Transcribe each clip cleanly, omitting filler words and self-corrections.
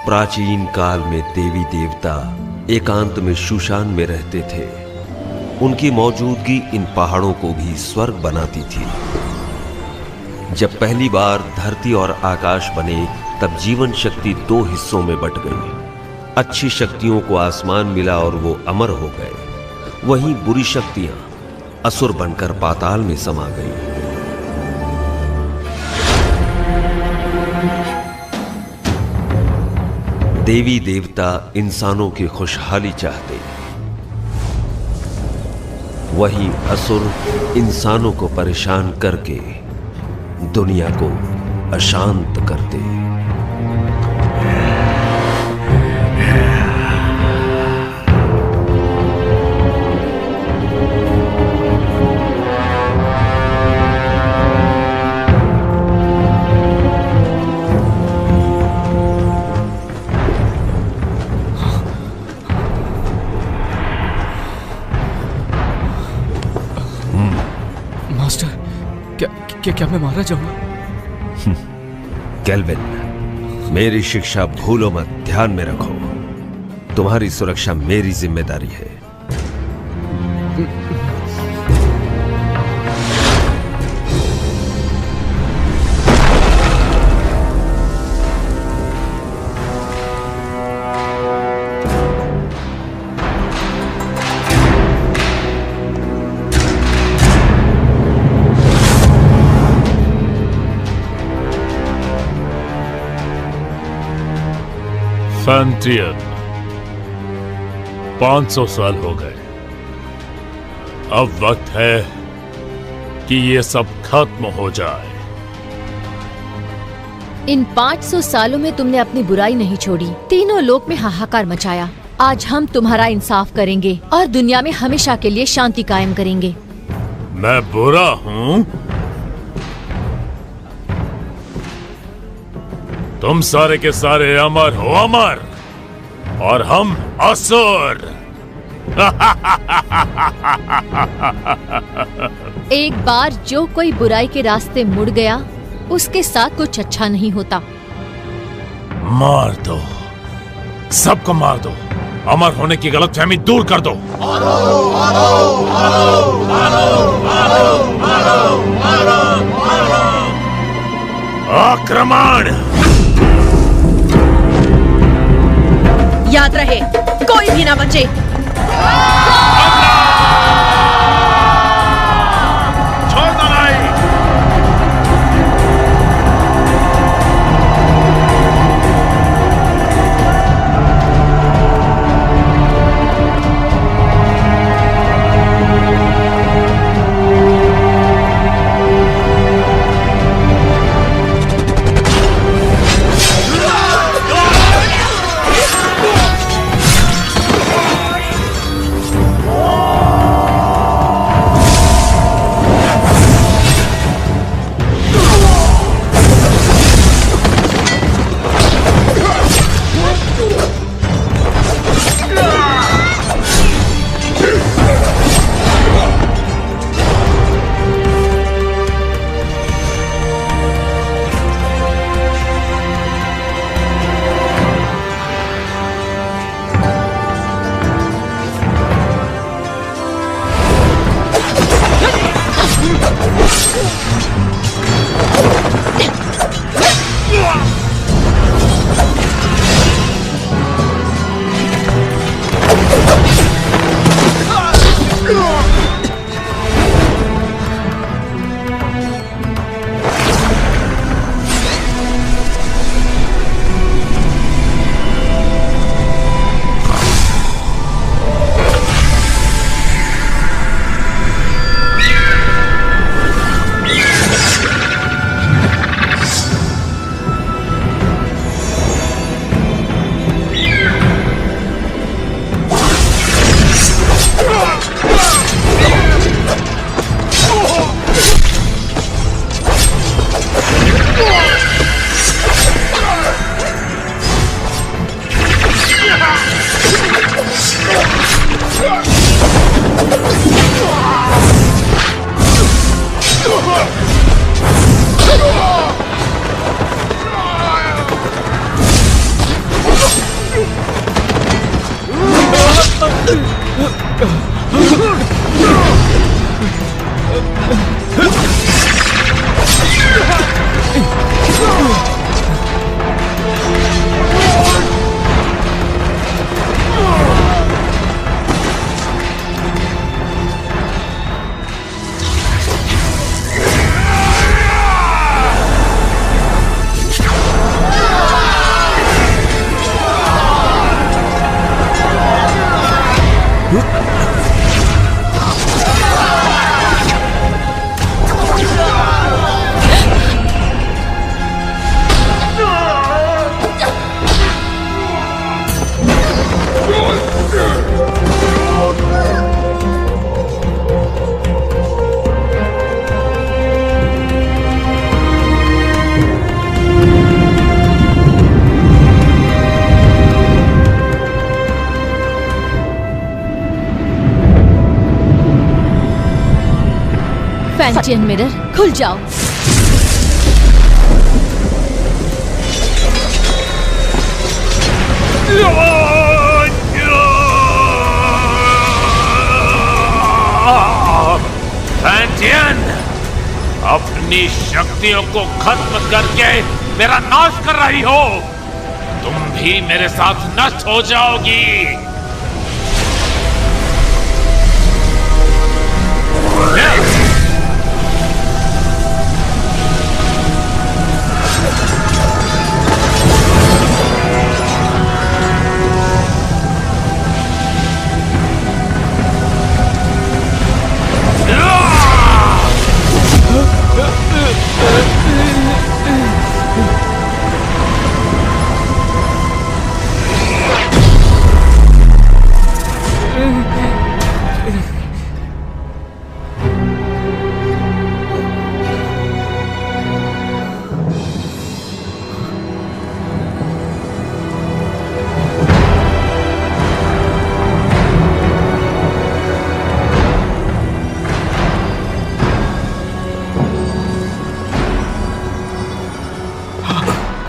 प्राचीन काल में देवी देवता एकांत में शूशान में रहते थे। उनकी मौजूदगी इन पहाड़ों को भी स्वर्ग बनाती थी। जब पहली बार धरती और आकाश बने तब जीवन शक्ति दो हिस्सों में बट गई। अच्छी शक्तियों को आसमान मिला और वो अमर हो गए। वहीं बुरी शक्तियां असुर बनकर पाताल में समा गई। देवी देवता इंसानों की खुशहाली चाहते, वहीं असुर इंसानों को परेशान करके दुनिया को अशांत करते। क्या मैं मारा जाऊंगा? केल्विन, मेरी शिक्षा भूलो मत, ध्यान में रखो। तुम्हारी सुरक्षा मेरी जिम्मेदारी है। फैंटियन, 500 साल हो गए। अब वक्त है कि ये सब खत्म हो जाए। इन 500 सालों में तुमने अपनी बुराई नहीं छोड़ी, तीनों लोक में हाहाकार मचाया। आज हम तुम्हारा इंसाफ करेंगे और दुनिया में हमेशा के लिए शांति कायम करेंगे। मैं बुरा हूँ? तुम सारे के सारे अमर हो, अमर, और हम असुर। एक बार जो कोई बुराई के रास्ते मुड़ गया, उसके साथ कुछ अच्छा नहीं होता। मार दो, सबको मार दो। अमर होने की गलतफहमी दूर कर दो। आक्रमण! याद रहे, कोई भी ना बचे। छोड़ दो लड़ाई। फैंटियन मिरर खुल जाओ। फैंटियन, अपनी शक्तियों को खत्म करके मेरा नाश कर रही हो। तुम भी मेरे साथ नष्ट हो जाओगी।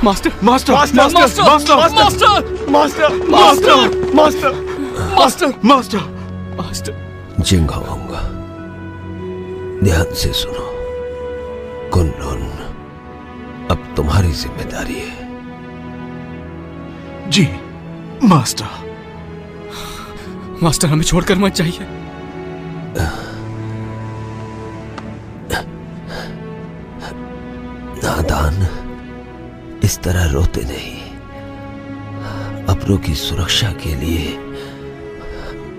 Master master master master master master master master master master master. Jinghong, ध्यान से सुनो। कुनलुन, अब तुम्हारी जिम्मेदारी है। जी मास्टर। मास्टर, हमें छोड़कर मत जाइए। नादान, इस तरह रोते नहीं। अपनों की सुरक्षा के लिए,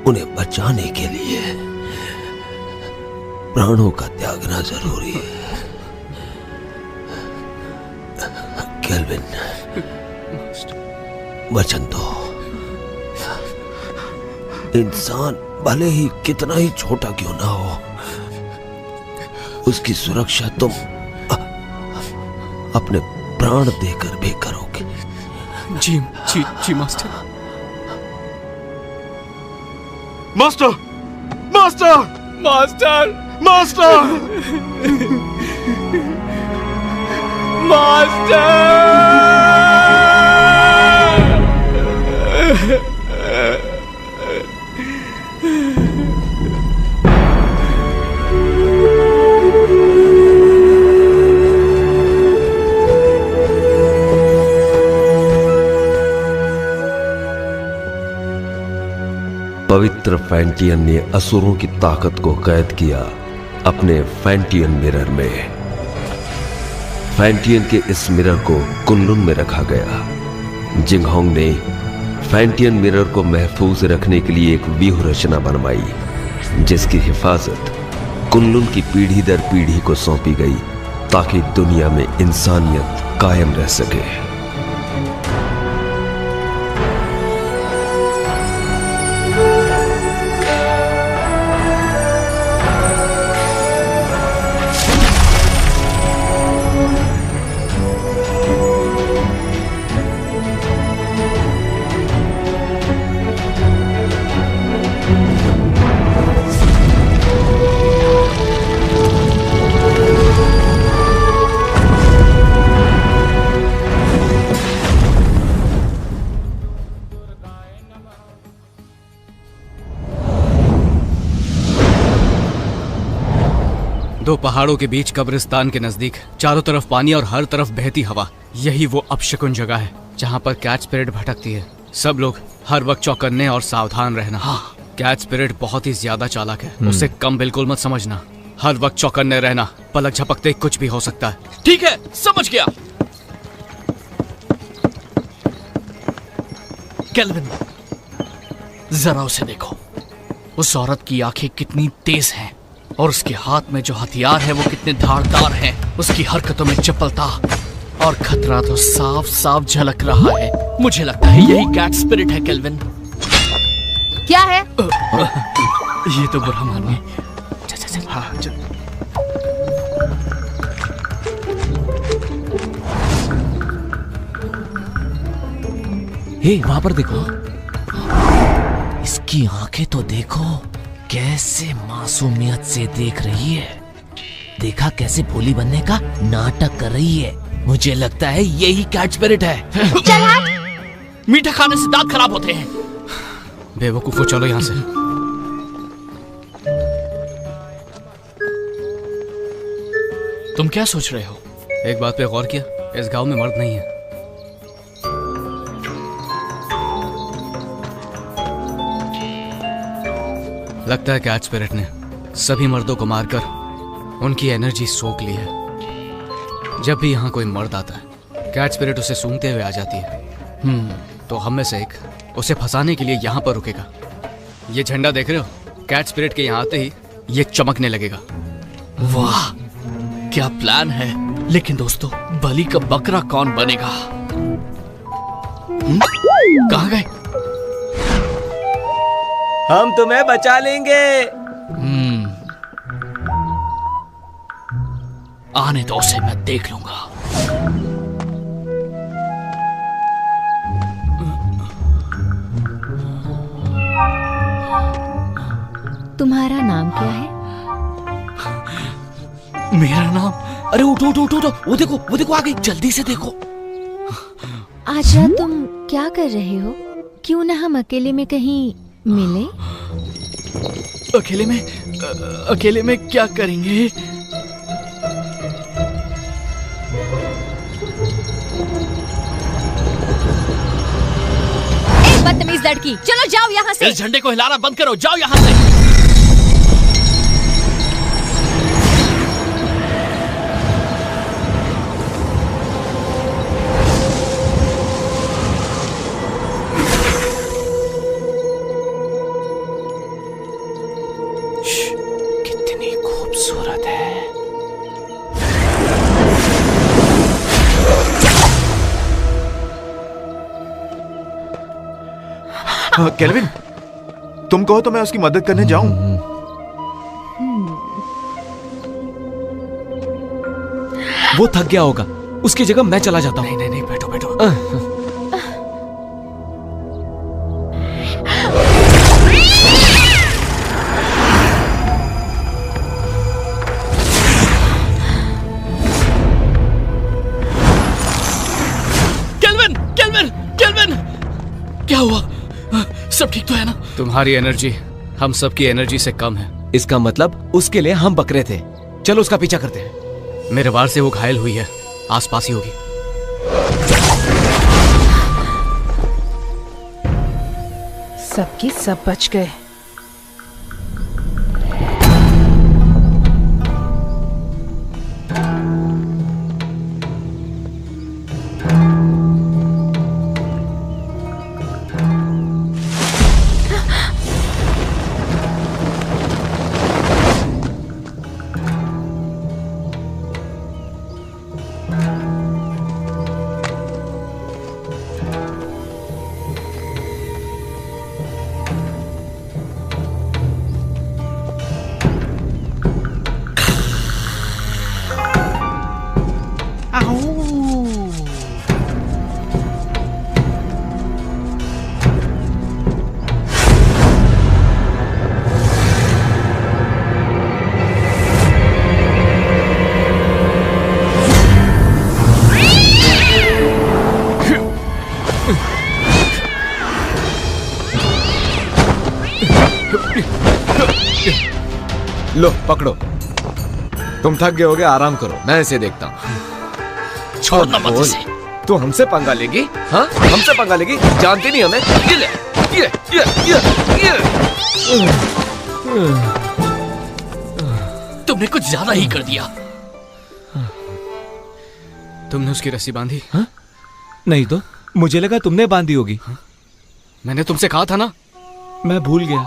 उन्हें बचाने के लिए प्राणों का त्यागना जरूरी है। केल्विन, वचन दो। इंसान भले ही कितना ही छोटा क्यों ना हो, उसकी सुरक्षा तुम अपने प्राण देकर भी करोगे। जी जी जी master. Master master master master पवित्र फैंटियन ने असुरों की ताकत को कैद किया अपने फैंटियन मिरर में। फैंटियन के इस मिरर को कुनलुन में रखा गया। जिंगहोंग ने फैंटियन मिरर को महफूज रखने के लिए एक व्यूह रचना बनवाई, जिसकी हिफाजत कुनलुन की पीढ़ी दर पीढ़ी को सौंपी गई, ताकि दुनिया में इंसानियत कायम रह सके। दो पहाड़ों के बीच कब्रिस्तान के नजदीक, चारों तरफ पानी और हर तरफ बहती हवा। यही वो अपशकुन जगह है जहाँ पर कैट स्पिरिट भटकती है। सब लोग हर वक्त चौकन्ने और सावधान रहना। हाँ, कैट स्पिरिट बहुत ही ज्यादा चालाक है, उसे कम बिल्कुल मत समझना। हर वक्त चौकन्ने रहना, पलक झपकते कुछ भी हो सकता है। ठीक है, समझ गया। केल्विन, जरा उसे देखो। उस औरत की आंखें कितनी तेज हैं और उसके हाथ में जो हथियार है वो कितने धारदार हैं। उसकी हरकतों में चपलता और खतरा तो साफ साफ झलक रहा है। मुझे लगता है यही कैट स्पिरिट है। केल्विन, क्या है? ये तो बुरा मानिए। हाँ, हे, वहां पर देखो। इसकी आंखें तो देखो, कैसे मासूमियत से देख रही है। देखा कैसे भोली बनने का नाटक कर रही है। मुझे लगता है यही कैट स्पिरिट है। मीठा खाने से दांत खराब होते हैं। बेवकूफो, चलो यहाँ से। तुम क्या सोच रहे हो? एक बात पे गौर किया, इस गांव में मर्द नहीं है। लगता है कैट स्पिरिट ने सभी मर्दों को मारकर उनकी एनर्जी सोख ली है। जब भी यहाँ कोई मर्द आता है, कैट स्पिरिट उसे सूंघते हुए आ जाती है। तो हम में से एक उसे फंसाने के लिए यहाँ पर रुकेगा। ये झंडा देख रहे हो? कैट स्पिरिट के यहाँ आते ही ये चमकने लगेगा। वाह, क्या प्लान है। लेकिन दोस्तों, बलि का बकरा कौन बनेगा? कहाँ गए? हम तुम्हें बचा लेंगे। आने दो उसे, मैं देख लूंगा। तुम्हारा नाम क्या है? मेरा नाम? अरे उठो उठो उठो, वो देखो आ गई, जल्दी से देखो। आजा, तुम क्या कर रहे हो? क्यों ना हम अकेले में कहीं मिले? अकेले में क्या करेंगे? बदतमीज लड़की, चलो जाओ यहाँ से। इस झंडे को हिलाना बंद करो, जाओ यहाँ से। कितनी खूबसूरत है। केल्विन, तुम कहो तो मैं उसकी मदद करने जाऊं। वो थक गया होगा, उसकी जगह मैं चला जाता हूँ। नहीं, बैठो बैठो। केल्विन, क्या हुआ? सब ठीक तो है ना? तुम्हारी एनर्जी हम सबकी एनर्जी से कम है। इसका मतलब उसके लिए हम बकरे थे। चलो उसका पीछा करते हैं। मेरे वार से वो घायल हुई है, आसपास ही होगी। सबके सब बच गए। लो पकड़ो, तुम थक गए होगे, आराम करो, मैं इसे देखता हूँ। छोड़ना मत इसे। तू हमसे पंगा लेगी? हाँ, हमसे पंगा लेगी? जानती नहीं हमें? ये ले, ये। तुमने कुछ ज्यादा ही कर दिया। तुमने उसकी रस्सी बांधी? हाँ? नहीं तो मुझे लगा तुमने बांधी होगी। हाँ? मैंने तुमसे कहा था ना। मैं भूल गया।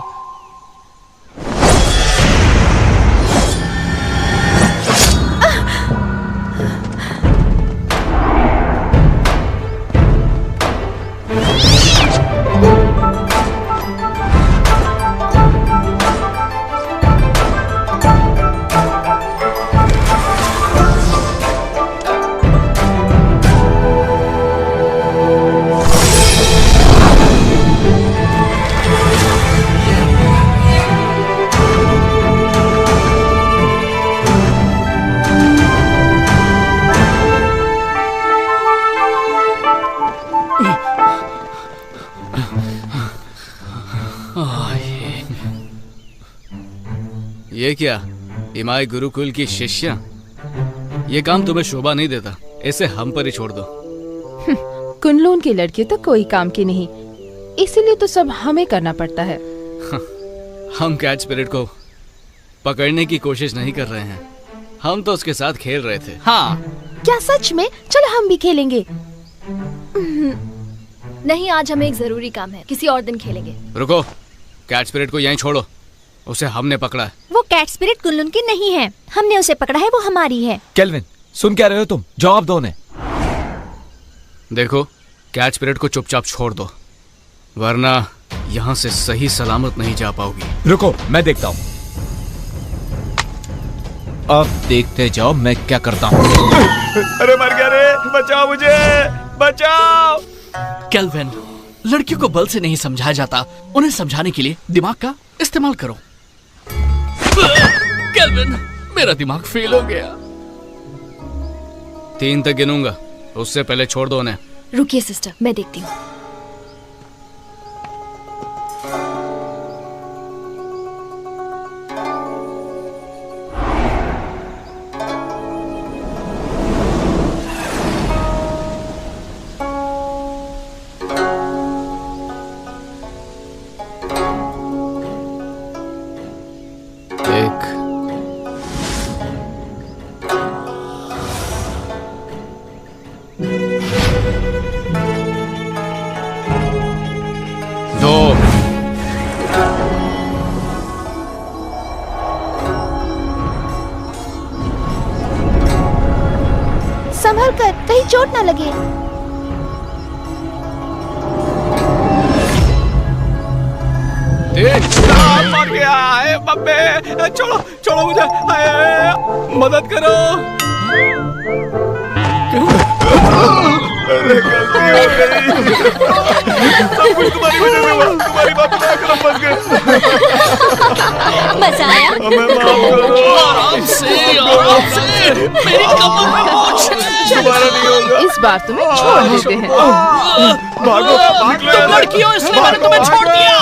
ये क्या, इमाई गुरुकुल की शिष्या? ये काम तुम्हें शोभा नहीं देता, इसे हम पर ही छोड़ दो। कुनलून की लड़की तो कोई काम की नहीं, इसीलिए तो सब हमें करना पड़ता है। हम कैच स्पिरिट को पकड़ने की कोशिश नहीं कर रहे हैं, हम तो उसके साथ खेल रहे थे। हाँ, क्या सच में? चलो हम भी खेलेंगे। नहीं, आज हमें एक जरूरी काम है, किसी और दिन खेलेंगे। रुको, कैच स्पिरिट को यहीं छोड़ो, उसे हमने पकड़ा है। वो कैट स्पिरिट कुनलून की नहीं है, हमने उसे पकड़ा है, वो हमारी है। केल्विन, सुन क्या रहे हो तुम? जवाब दो उन्हें। देखो, कैच स्पिरिट को चुपचाप छोड़ दो, वरना यहाँ से सही सलामत नहीं जा पाओगी। रुको, मैं देखता हूँ। अब देखते जाओ मैं क्या करता हूँ। अरे मर गया रे, बचाओ मुझे, बचाओ। केल्विन, लड़कियों को बल से नहीं समझाया जाता, उन्हें समझाने के लिए दिमाग का इस्तेमाल करो। केल्विन, मेरा दिमाग फेल हो गया। 3 तक गिनूंगा, उससे पहले छोड़ दो उन्हें। रुकिए सिस्टर, मैं देखती हूँ। संभल कर, कहीं चोट ना लगे। मर गया है बब्बे, छोड़ो छोड़ो मुझे, मदद करो। सब कुछ तुम्हारी वजह से हुआ, तुम्हारी बात सुना कर हम फंस गए। मजा आया? हमें माफ करो। आराम से, आराम से, मेरी कमर में मोच है। दोबारा नहीं होगा। इस बार तुम्हें छोड़ देते हैं। भागो, भाग लो। तुम लड़की हो इसलिए मैंने तुम्हें छोड़ दिया।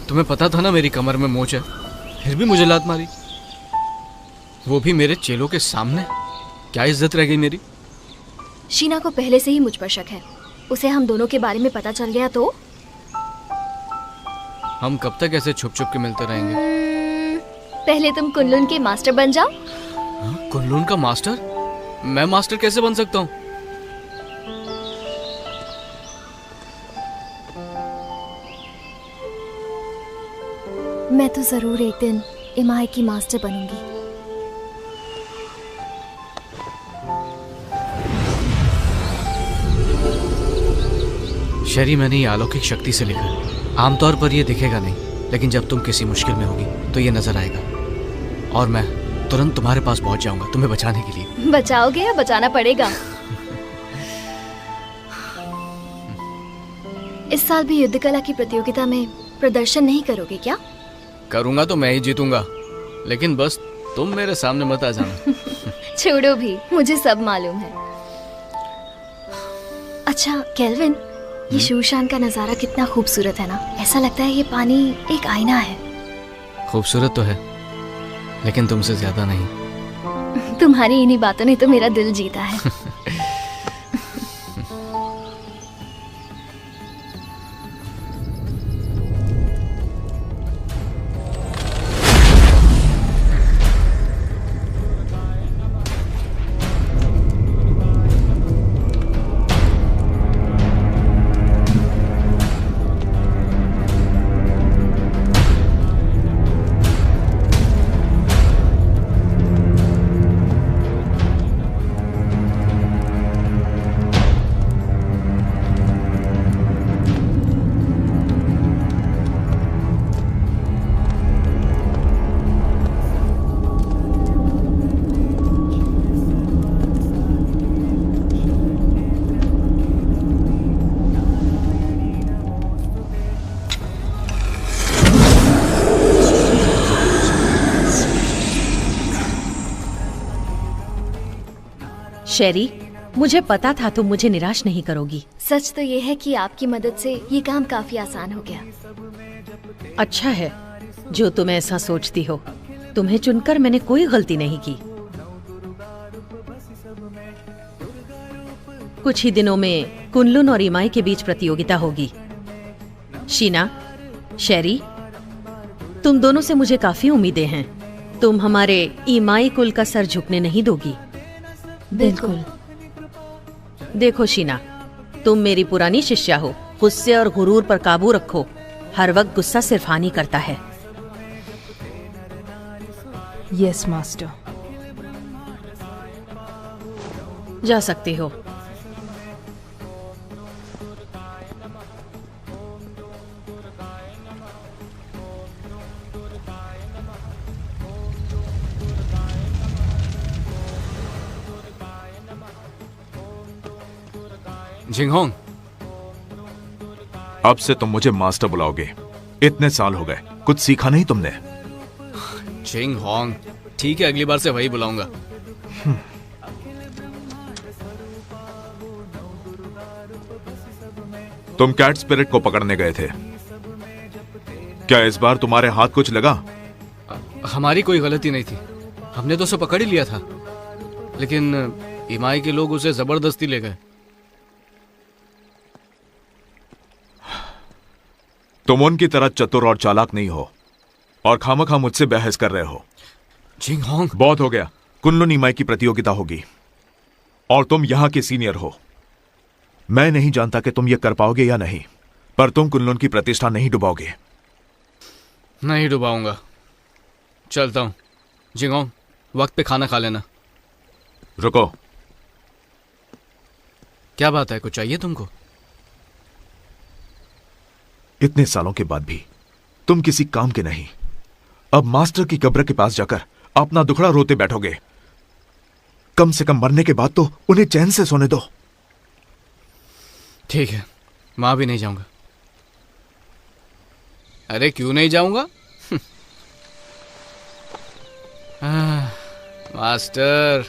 तुम्हें पता था ना मेरी कमर में मोच है, फिर भी मुझे लात मारी, वो भी मेरे चेलों के सामने। क्या इज्जत रह गई मेरी? शीना को पहले से ही मुझ पर शक है, उसे हम दोनों के बारे में पता चल गया तो? हम कब तक ऐसे छुप छुप के मिलते रहेंगे? पहले तुम कुनलून के मास्टर बन जाओ। कुनलून का मास्टर? मैं मास्टर कैसे बन सकता हूँ? मैं तो जरूर एक दिन इमाई की मास्टर बनूंगी। शरी, मैंने ये अलौकिक शक्ति से लिखा है। आमतौर पर ये दिखेगा नहीं, लेकिन जब तुम किसी मुश्किल में होगी तो ये नजर आएगा, और मैं तुरंत तुम्हारे पास पहुंच जाऊंगा तुम्हें बचाने के लिए। बचाओगे या बचाना पड़ेगा? इस साल भी युद्ध कला की प्रतियोगिता में प्रदर्शन नहीं करोगे क्या? करूंगा तो मैं ही जीतूंगा, लेकिन बस तुम मेरे सामने मत आ जाना। छोड़ो भी, मुझे सब मालूम है। अच्छा केल्विन, ये शूशान का नजारा कितना खूबसूरत है ना। ऐसा लगता है ये पानी एक आईना है। खूबसूरत तो है, लेकिन तुमसे ज्यादा नहीं। तुम्हारी इन्हीं बातों ने तो मेरा दिल जीता है। शेरी, मुझे पता था तुम मुझे निराश नहीं करोगी। सच तो ये है कि आपकी मदद से ये काम काफी आसान हो गया। अच्छा है जो तुम ऐसा सोचती हो। तुम्हें चुनकर मैंने कोई गलती नहीं की। कुछ ही दिनों में कुनलुन और इमाई के बीच प्रतियोगिता होगी। शीना, शेरी, तुम दोनों से मुझे काफी उम्मीदें हैं। तुम हमारे इमाई कुल का सर झुकने नहीं दोगी। बिल्कुल। देखो शीना, तुम मेरी पुरानी शिष्या हो। गुस्से और गुरूर पर काबू रखो। हर वक्त गुस्सा सिर्फ हानि करता है। Yes master. जा सकती हो। जिंगहोंग, अब से तुम मुझे मास्टर बुलाओगे। इतने साल हो गए, कुछ सीखा नहीं तुमने? जिंगहोंग, ठीक है, अगली बार से वही बुलाऊंगा। तुम कैट स्पिरिट को पकड़ने गए थे, क्या इस बार तुम्हारे हाथ कुछ लगा? हमारी कोई गलती नहीं थी, हमने तो उसे पकड़ ही लिया था, लेकिन इमाई के लोग उसे जबरदस्ती ले गए। तुम उनकी तरह चतुर और चालाक नहीं हो और खामखा मुझसे बहस कर रहे हो। जिंगहोंग, बहुत हो गया। कुनलुन इमाई की प्रतियोगिता होगी और तुम यहां के सीनियर हो। मैं नहीं जानता कि तुम यह कर पाओगे या नहीं, पर तुम कुनलुन की प्रतिष्ठा नहीं डुबाओगे। नहीं डुबाऊंगा। चलता हूं। जिंगहोंग, वक्त पे खाना खा लेना। रुको। क्या बात है, कुछ चाहिए तुमको? इतने सालों के बाद भी तुम किसी काम के नहीं। अब मास्टर की कब्र के पास जाकर अपना दुखड़ा रोते बैठोगे। कम से कम मरने के बाद तो उन्हें चैन से सोने दो। ठीक है, वहां भी नहीं जाऊंगा। अरे क्यों नहीं जाऊंगा? मास्टर,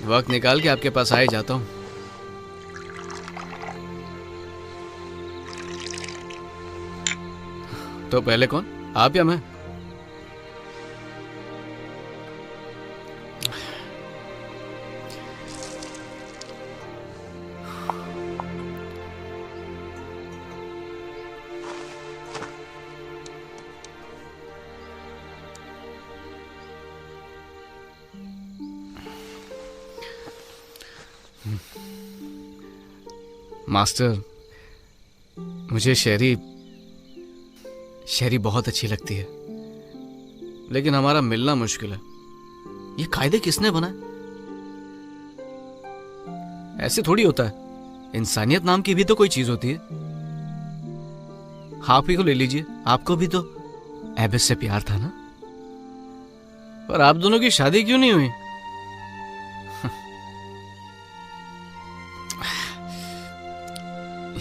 वक्त निकाल के आपके पास आ ही जाता हूं। तो पहले कौन, आप या मैं? मास्टर, मुझे शेरी बहुत अच्छी लगती है, लेकिन हमारा मिलना मुश्किल है। ये कायदे किसने बनाए? ऐसे थोड़ी होता है। इंसानियत नाम की भी तो कोई चीज होती है। आप ही को ले लीजिए, आपको भी तो एबिस से प्यार था ना? पर आप दोनों की शादी क्यों नहीं हुई?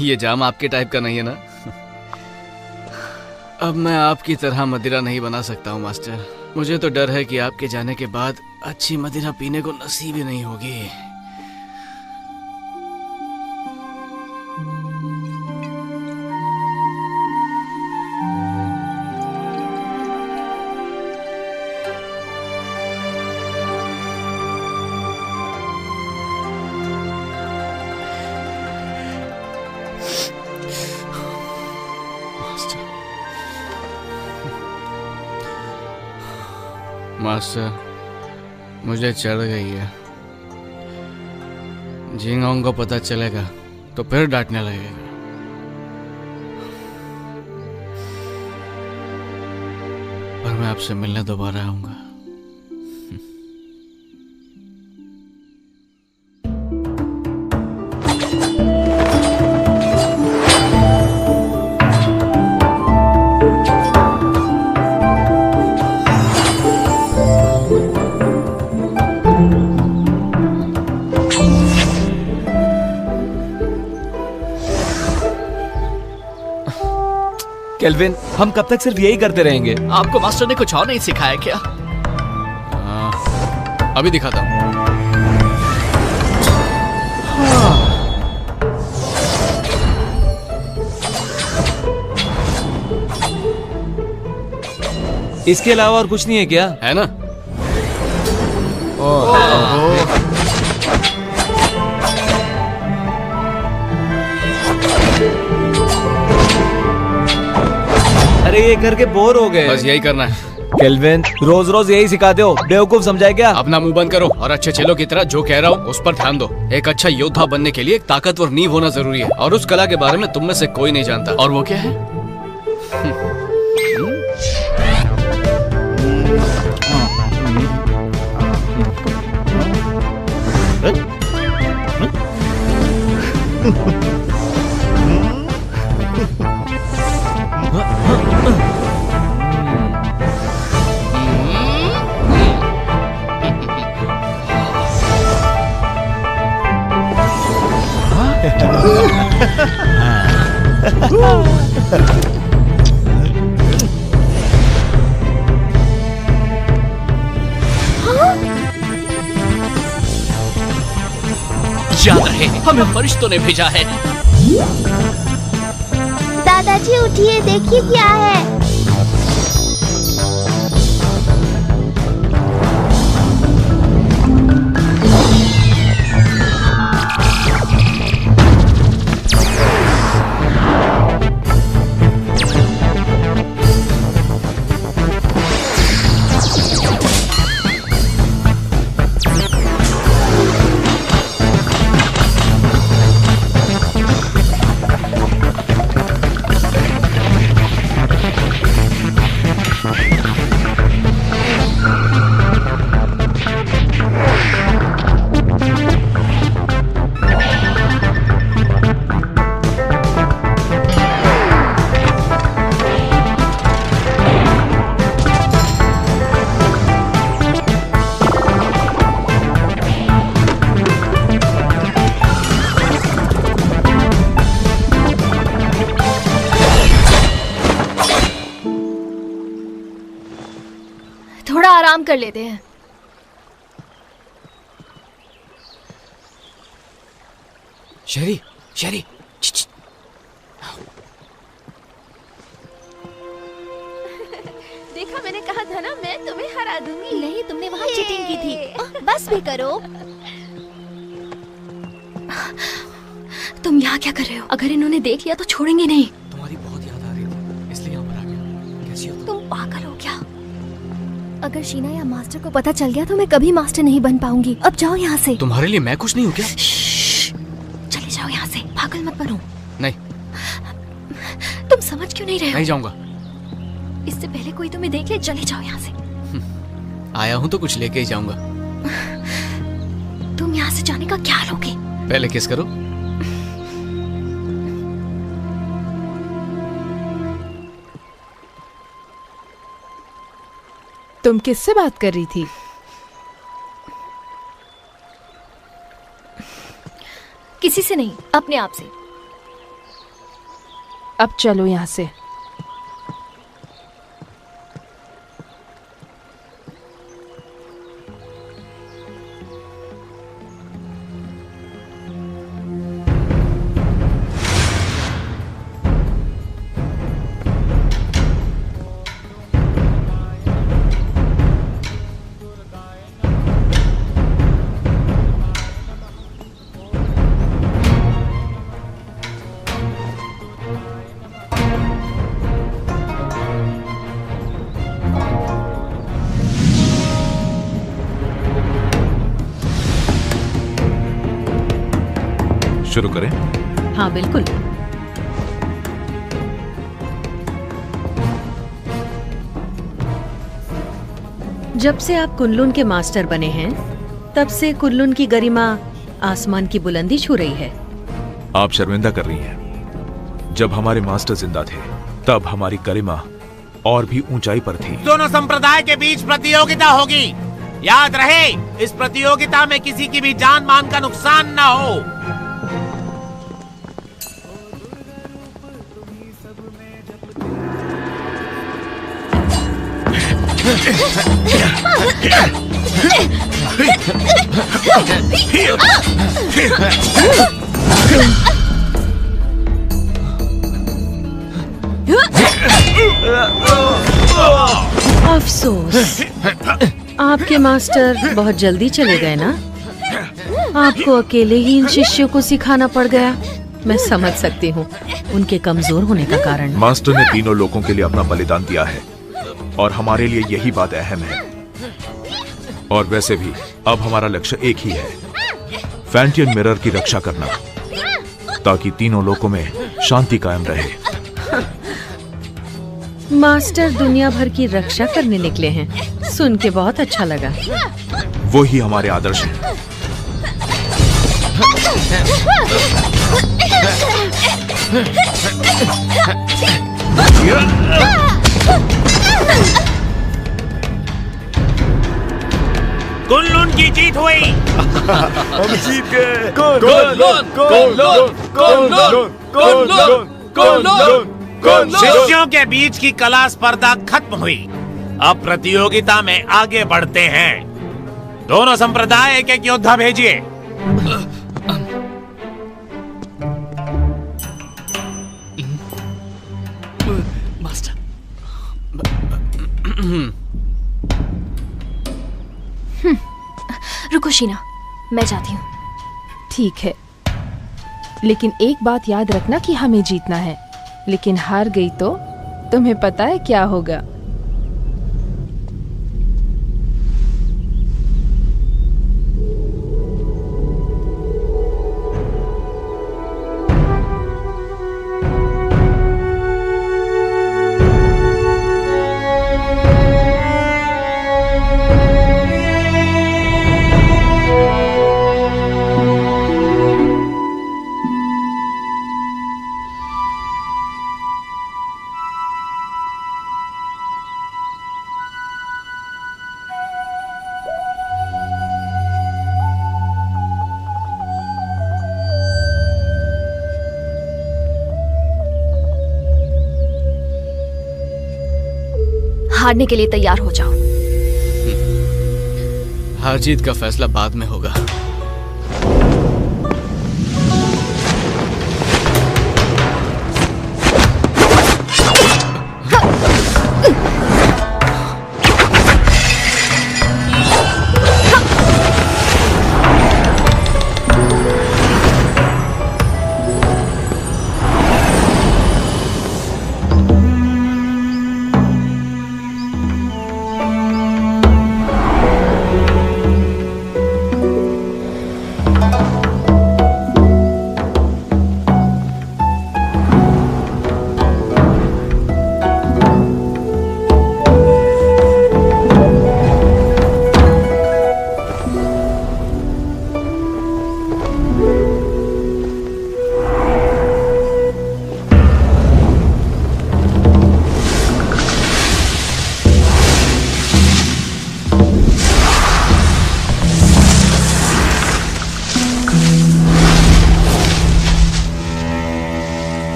ये जाम आपके टाइप का नहीं है ना? अब मैं आपकी तरह मदिरा नहीं बना सकता हूँ मास्टर। मुझे तो डर है कि आपके जाने के बाद अच्छी मदिरा पीने को नसीब ही नहीं होगी। मास्टर, मुझे चढ़ गई है। जिंगहोंग को पता चलेगा तो फिर डांटने लगेगा। पर मैं आपसे मिलने दोबारा आऊंगा। केल्विन, हम कब तक सिर्फ यही करते रहेंगे? आपको मास्टर ने कुछ और नहीं सिखाया क्या? अभी दिखाता हूँ। इसके अलावा और कुछ नहीं है क्या? है ना? अरे ये करके बोर हो गए। बस यही करना है। केल्विन, रोज रोज यही सिखाते हो, बेवकूफ समझाए क्या? अपना मुंह बंद करो और अच्छे चेलों की तरह जो कह रहा हूँ उस पर ध्यान दो। एक अच्छा योद्धा बनने के लिए एक ताकतवर नींव होना जरूरी है, और उस कला के बारे में तुम में से कोई नहीं जानता। और वो क्या है? याद रहे, हमें फरिश्तों ने भेजा है। दादाजी उठिए, देखिए क्या है। थोड़ा आराम कर लेते हैं। शेरी, शेरी, देखा, मैंने कहा था ना, मैं तुम्हें हरा दूंगी। नहीं, तुमने वहाँ चीटिंग की थी। बस भी करो। तुम यहाँ क्या कर रहे हो? अगर इन्होंने देख लिया तो छोड़ेंगे नहीं। तुम्हारी बहुत याद आ रही थी, इसलिए यहाँ पर आ गया। कैसी हो तुम पागल हो क्या? अगर शीना या मास्टर को पता चल गया तो मैं कभी मास्टर नहीं बन पाऊंगी। अब जाओ यहाँ से। तुम्हारे लिए मैं कुछ नहीं हूँ क्या? चले जाओ यहाँ से, पागल मत बनो। नहीं। तुम समझ क्यों नहीं रहे हो? नहीं जाऊंगा। इससे पहले कोई तुम्हें देख ले, चले जाओ यहाँ से। आया हूँ तो कुछ लेके ही जाऊंगा। तुम यहाँ से जाने का क्या लोगे? पहले किस करो। तुम किससे बात कर रही थी? किसी से नहीं, अपने आप से। अब चलो यहाँ से। शुरू करें? हाँ बिल्कुल। जब से आप कुनलुन के मास्टर बने हैं, तब से कुनलुन की गरिमा आसमान की बुलंदी छू रही है। आप शर्मिंदा कर रही हैं। जब हमारे मास्टर जिंदा थे, तब हमारी गरिमा और भी ऊंचाई पर थी। दोनों संप्रदाय के बीच प्रतियोगिता होगी। याद रहे, इस प्रतियोगिता में किसी की भी जान मान का नुकसान ना हो। अफसोस, आपके मास्टर बहुत जल्दी चले गए ना। आपको अकेले ही इन शिष्यों को सिखाना पड़ गया। मैं समझ सकती हूँ उनके कमजोर होने का कारण। मास्टर ने तीनों लोगों के लिए अपना बलिदान दिया है और हमारे लिए यही बात अहम है। और वैसे भी अब हमारा लक्ष्य एक ही है, फैंटियन मिरर की रक्षा करना, ताकि तीनों लोकों में शांति कायम रहे। मास्टर दुनिया भर की रक्षा करने निकले हैं, सुन के बहुत अच्छा लगा। वो ही हमारे आदर्श हैं। कुनलुन की जीत हुई। हम जीत गए। शिष्यों के बीच की कला स्पर्धा खत्म हुई। अब प्रतियोगिता में आगे बढ़ते हैं। दोनों संप्रदाय एक एक योद्धा भेजिए। मास्टर। रुको शीना, मैं जाती हूँ। ठीक है, लेकिन एक बात याद रखना कि हमें जीतना है। लेकिन हार गई तो तुम्हें पता है क्या होगा। हारने के लिए तैयार हो जाओ। हार जीत का फैसला बाद में होगा।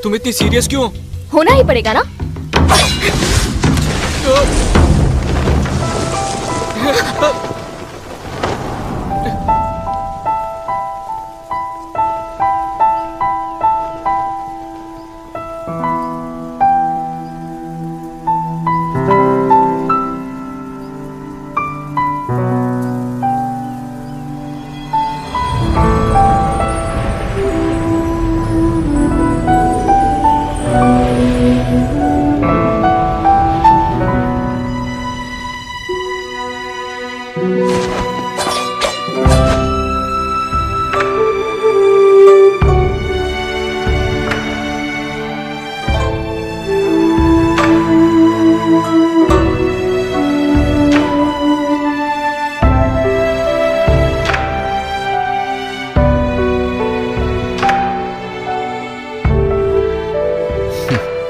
तुम इतनी सीरियस क्यों? होना ही पड़ेगा ना।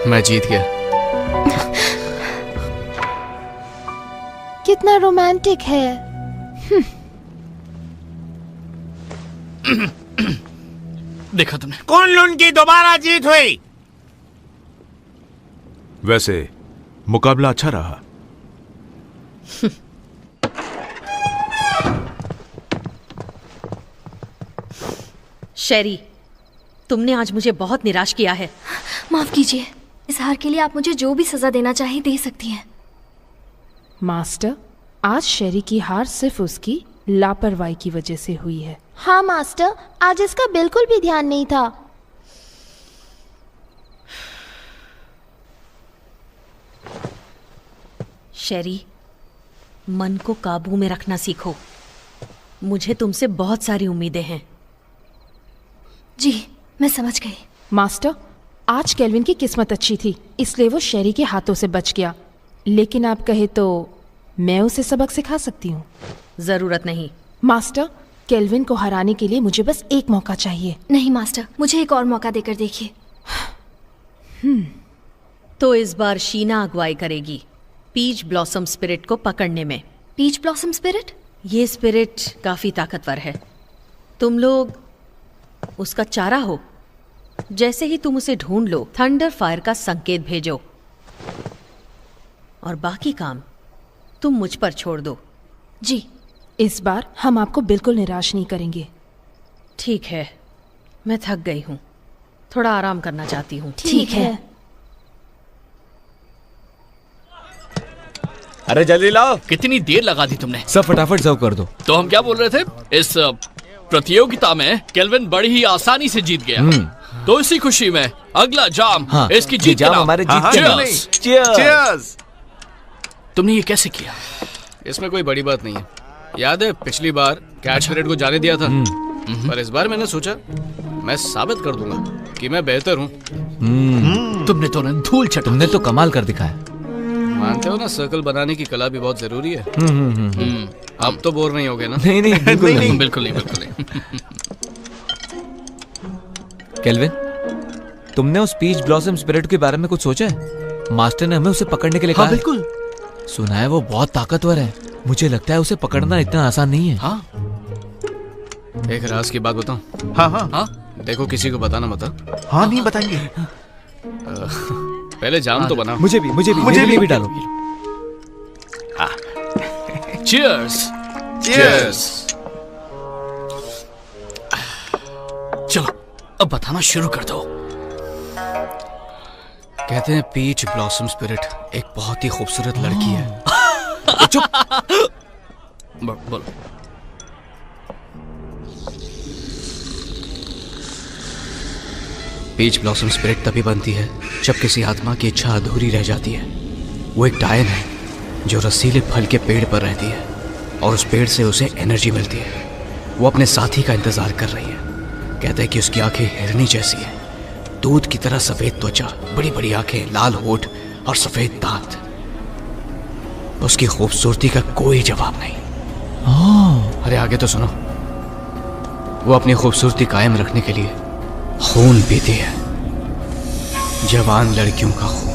मैं जीत गया। कितना रोमांटिक है। देखा तुमने, कुनलुन की दोबारा जीत हुई। वैसे मुकाबला अच्छा रहा। शेरी, तुमने आज मुझे बहुत निराश किया है। माफ कीजिए, इस हार के लिए आप मुझे जो भी सजा देना चाहें दे सकती हैं। मास्टर, आज शेरी की हार सिर्फ उसकी लापरवाही की वजह से हुई है। हाँ मास्टर, आज इसका बिल्कुल भी ध्यान नहीं था। शेरी, मन को काबू में रखना सीखो। मुझे तुमसे बहुत सारी उम्मीदें हैं। जी, मैं समझ गई। मास्टर, आज केल्विन की किस्मत अच्छी थी, इसलिए वो शेरी के हाथों से बच गया। लेकिन आप कहे तो मैं उसे सबक सिखा सकती हूँ। जरूरत नहीं। मास्टर, केल्विन को हराने के लिए मुझे बस एक मौका चाहिए। नहीं मास्टर, मुझे एक और मौका देकर देखिए। तो इस बार शीना अगुवाई करेगी पीच ब्लॉसम स्पिरिट को पकड़ने में। Peach blossom spirit? ये स्पिरिट काफी ताकतवर है। तुम लोग उसका चारा हो। जैसे ही तुम उसे ढूंढ लो, थंडर फायर का संकेत भेजो और बाकी काम तुम मुझ पर छोड़ दो। जी, इस बार हम आपको बिल्कुल निराश नहीं करेंगे। ठीक है, मैं थक गई हूँ, थोड़ा आराम करना चाहती हूँ। ठीक है। अरे जल्दी लाओ। कितनी देर लगा दी तुमने? सब फटाफट सर्व कर दो। तो हम क्या बोल रहे थे? इस प्रतियोगिता में केल्विन बड़ी ही आसानी से जीत गया। तो इसी खुशी में अगला जाम इसकी जीत जाम हमारे जीत के नाम। Cheers! तुमने ये कैसे किया? इसमें कोई बड़ी बात नहीं है। याद है पिछली बार कैच स्पिरिट को जाने दिया था, पर इस बार मैंने सोचा मैं साबित कर दूंगा कि मैं बेहतर हूँ। तुमने तो धूल चटा। तुमने तो कमाल कर दिखाया। मानते हो ना, सर्कल बनाने की कला भी बहुत जरूरी है। अब तो बोर नहीं होगे ना? नहीं नहीं, बिल्कुल नहीं। बिल्कुल नहीं, बिल्कुल नहीं। केल्विन, तुमने उस पीच ब्लॉसम स्पिरिट के बारे में कुछ सोचा है? मास्टर ने हमें उसे पकड़ने के लिए कहा। बिल्कुल। सुना है वो बहुत ताकतवर है। मुझे लगता है उसे पकड़ना इतना आसान नहीं है। हाँ, एक राज की बात बताऊं? हाँ हाँ हाँ, देखो किसी को बताना मत। हाँ, नहीं बताएंगे। पहले जाम तो बना। मुझे भी डालो। चीयर्स। चीयर्स। चलो अब बताना शुरू कर दो। कहते हैं पीच ब्लॉसम स्पिरिट एक बहुत ही खूबसूरत लड़की है। चुप। बोलो। पीच ब्लॉसम स्पिरिट तभी बनती है जब किसी आत्मा की इच्छा अधूरी रह जाती है। वो एक डायन है जो रसीले फल के पेड़ पर रहती है और उस पेड़ से उसे एनर्जी मिलती है। वो अपने साथी का इंतजार कर रही है। कहते हैं कि उसकी आंखें हिरनी जैसी है, दूध की तरह सफेद त्वचा, बड़ी बड़ी आंखें, लाल होठ और सफेद दांत। उसकी खूबसूरती का कोई जवाब नहीं। अरे आगे तो सुनो। वो अपनी खूबसूरती कायम रखने के लिए खून पीती है, जवान लड़कियों का खून।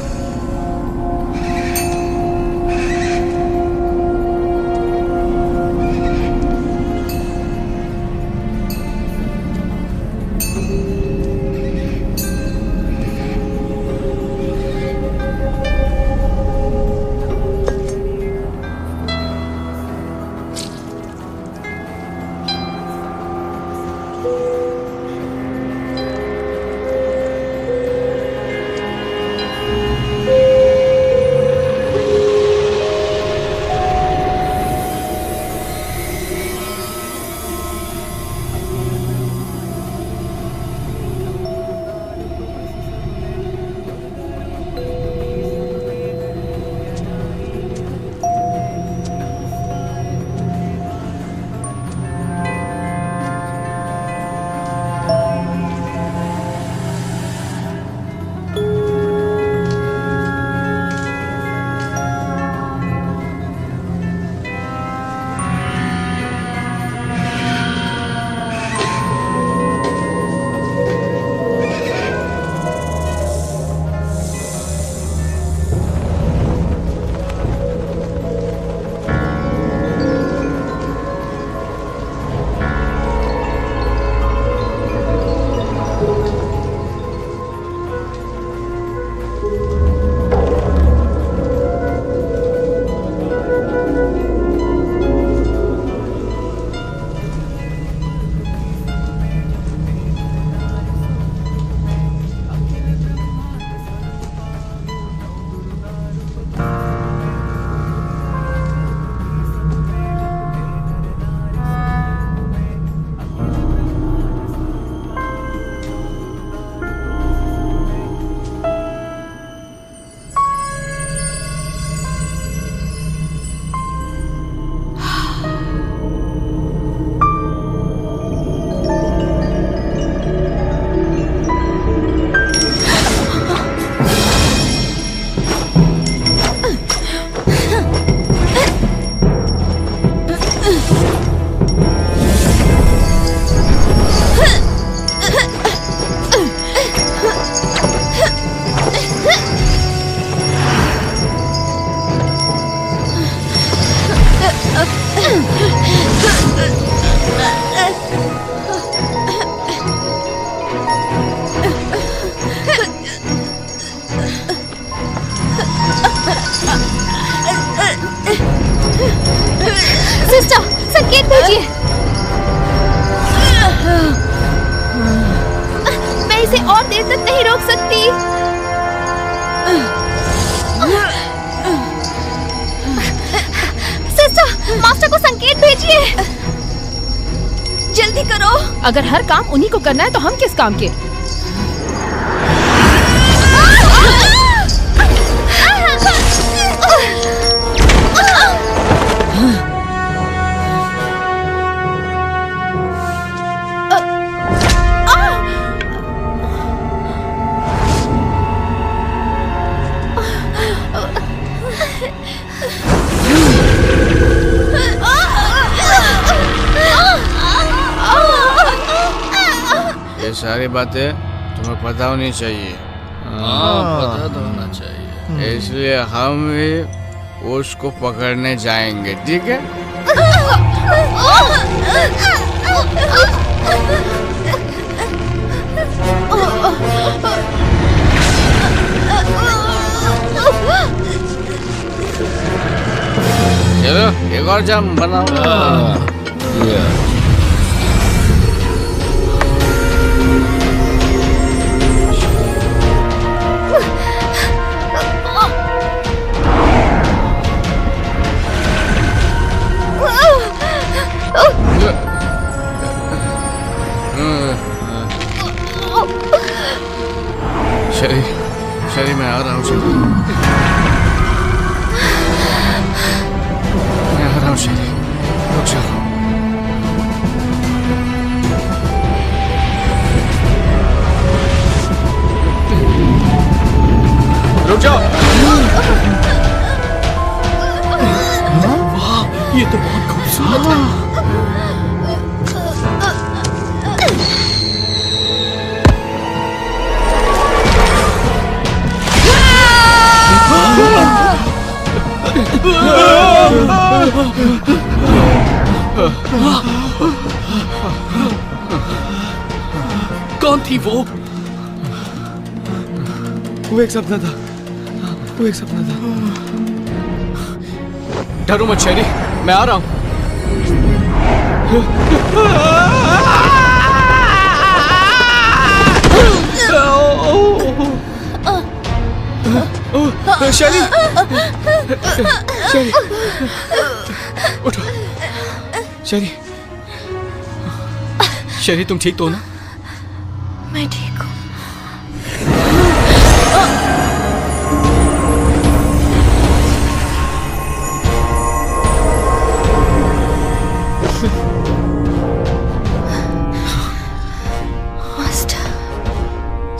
सिस्टर, संकेत भेजिए। मैं इसे और देर तक नहीं रोक सकती। सिस्टर, मास्टर को संकेत भेजिए। जल्दी करो। अगर हर काम उन्हीं को करना है तो हम किस काम के? ये सारी बातें तुम्हें पता होनी चाहिए। पता तो होना चाहिए। इसलिए हम भी उसको पकड़ने जाएंगे, ठीक है? चलो एक और जाम बनाओ। शरी मैं आ रहा हूँ। मैं आ रहा हूँ शरी, रुक जाओ। रुक जाओ। वाह, ये तो बहुत खूबसूरत है। कौन थी वो? वो एक सपना था। वो एक सपना था। डरो मत शेरी, मैं आ रहा हूँ। शेरी, शेरी, उठो। शेरी, शेरी तुम ठीक तो हो ना? मैं ठीक हूँ।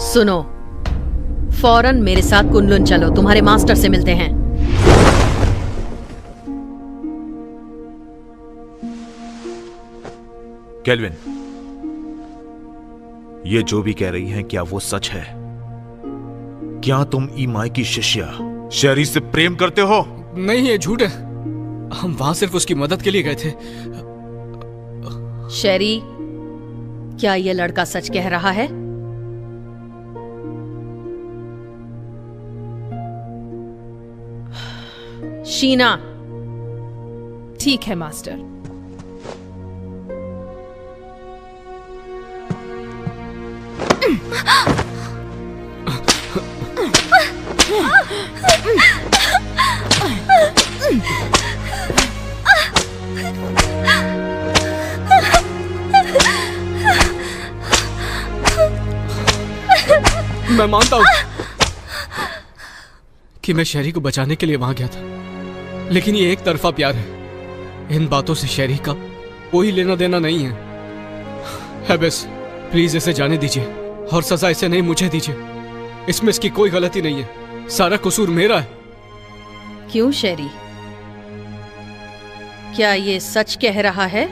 सुनो, फौरन मेरे साथ कुनलुन चलो, तुम्हारे मास्टर से मिलते हैं। केल्विन, ये जो भी कह रही हैं, क्या वो सच है? क्या तुम ईमाई की शिष्या शेरी से प्रेम करते हो? नहीं, ये झूठ है। हम वहां सिर्फ उसकी मदद के लिए गए थे। शेरी, क्या ये लड़का सच कह रहा है? शीना। ठीक है मास्टर। मैं मानता हूं कि मैं शेरी को बचाने के लिए वहां गया था, लेकिन ये एक तरफा प्यार है। इन बातों से शेरी का कोई लेना देना नहीं है। बस प्लीज इसे जाने दीजिए और सजा इसे नहीं मुझे दीजिए। इसमें इसकी कोई गलती नहीं है, सारा कसूर मेरा है। क्यों शेरी, क्या ये सच कह रहा है?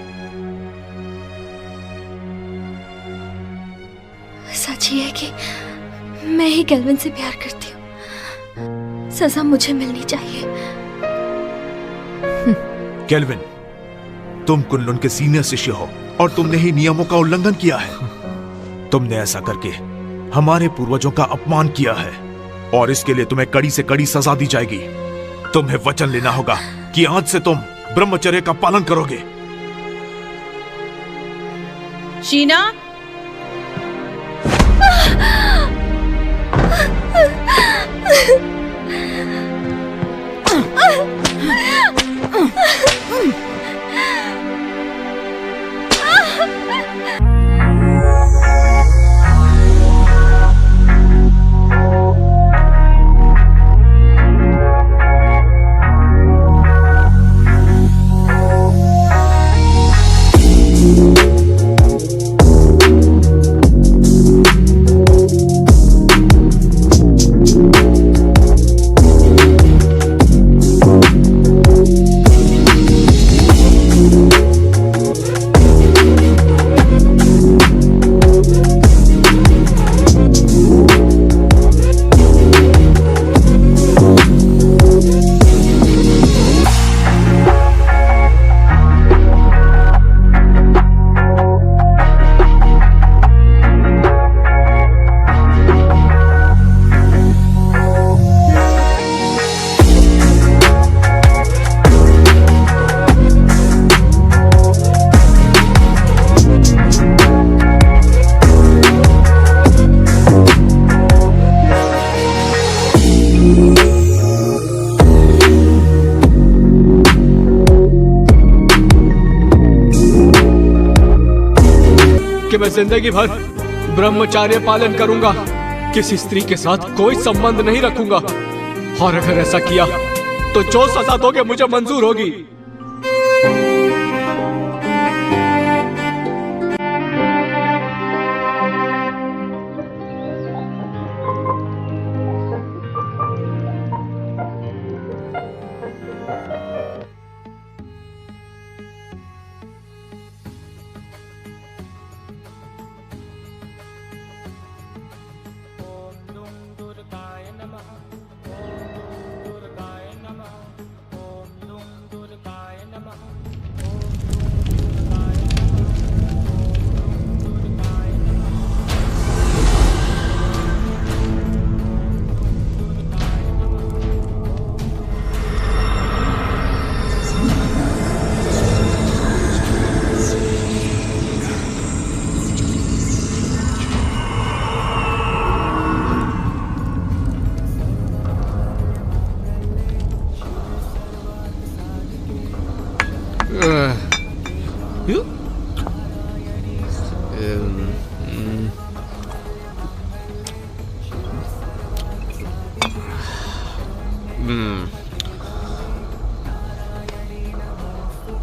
सच ही है कि मैं ही केल्विन से प्यार करती हूँ। सजा मुझे मिलनी चाहिए। केल्विन, तुम कुनलुन के सीनियर शिष्य हो और तुमने ही नियमों का उल्लंघन किया है। तुमने ऐसा करके हमारे पूर्वजों का अपमान किया है और इसके लिए तुम्हें कड़ी से कड़ी सजा दी जाएगी। तुम्हें वचन लेना होगा कि आज से तुम ब्रह्मचर्य का पालन करोगे। शीना, कि मैं जिंदगी भर ब्रह्मचार्य पालन करूंगा, किसी स्त्री के साथ कोई संबंध नहीं रखूंगा, और अगर ऐसा किया तो जो सजा दोगे मुझे मंजूर होगी।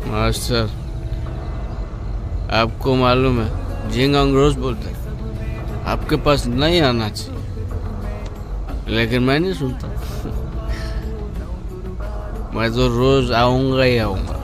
मास्टर, आपको मालूम है झिंगांग रोज बोलते हैं आपके पास नहीं आना चाहिए, लेकिन मैं नहीं सुनता। मैं तो रोज आऊंगा ही आऊंगा।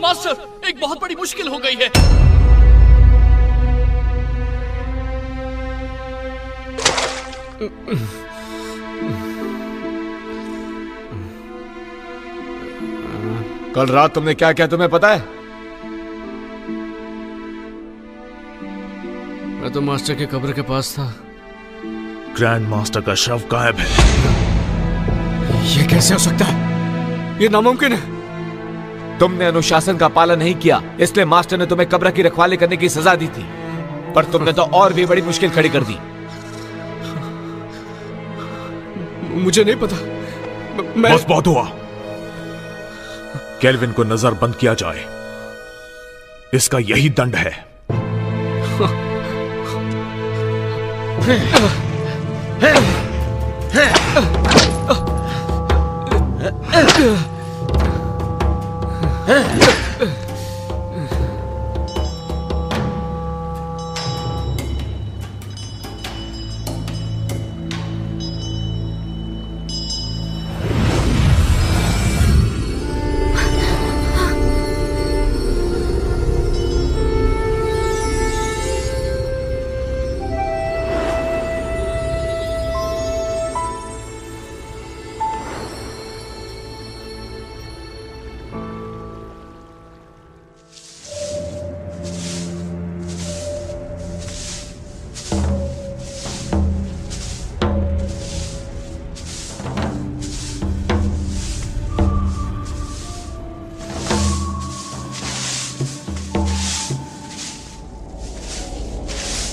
मास्टर, एक बहुत बड़ी मुश्किल हो गई है। कल रात तुमने क्या किया तुम्हें पता है? मैं तो मास्टर के कब्र के पास था। ग्रैंड मास्टर का शव गायब है। ये कैसे हो सकता है? ये नामुमकिन है। तुमने अनुशासन का पालन नहीं किया, इसलिए मास्टर ने तुम्हें कब्र की रखवाली करने की सजा दी थी, पर तुमने तो और भी बड़ी मुश्किल खड़ी कर दी। मुझे नहीं पता। बस बहुत हुआ। केल्विन को नजर बंद किया जाए, इसका यही दंड है।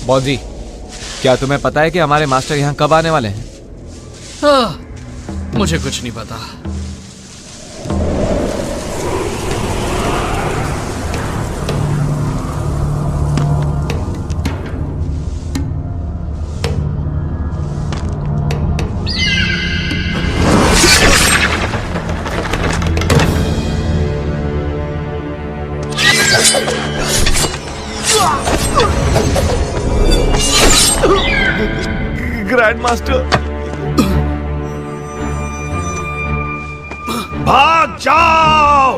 बॉजी, क्या तुम्हें पता है कि हमारे मास्टर यहाँ कब आने वाले हैं? मुझे कुछ नहीं पता। ग्रैंड मास्टर, भाग जाओ!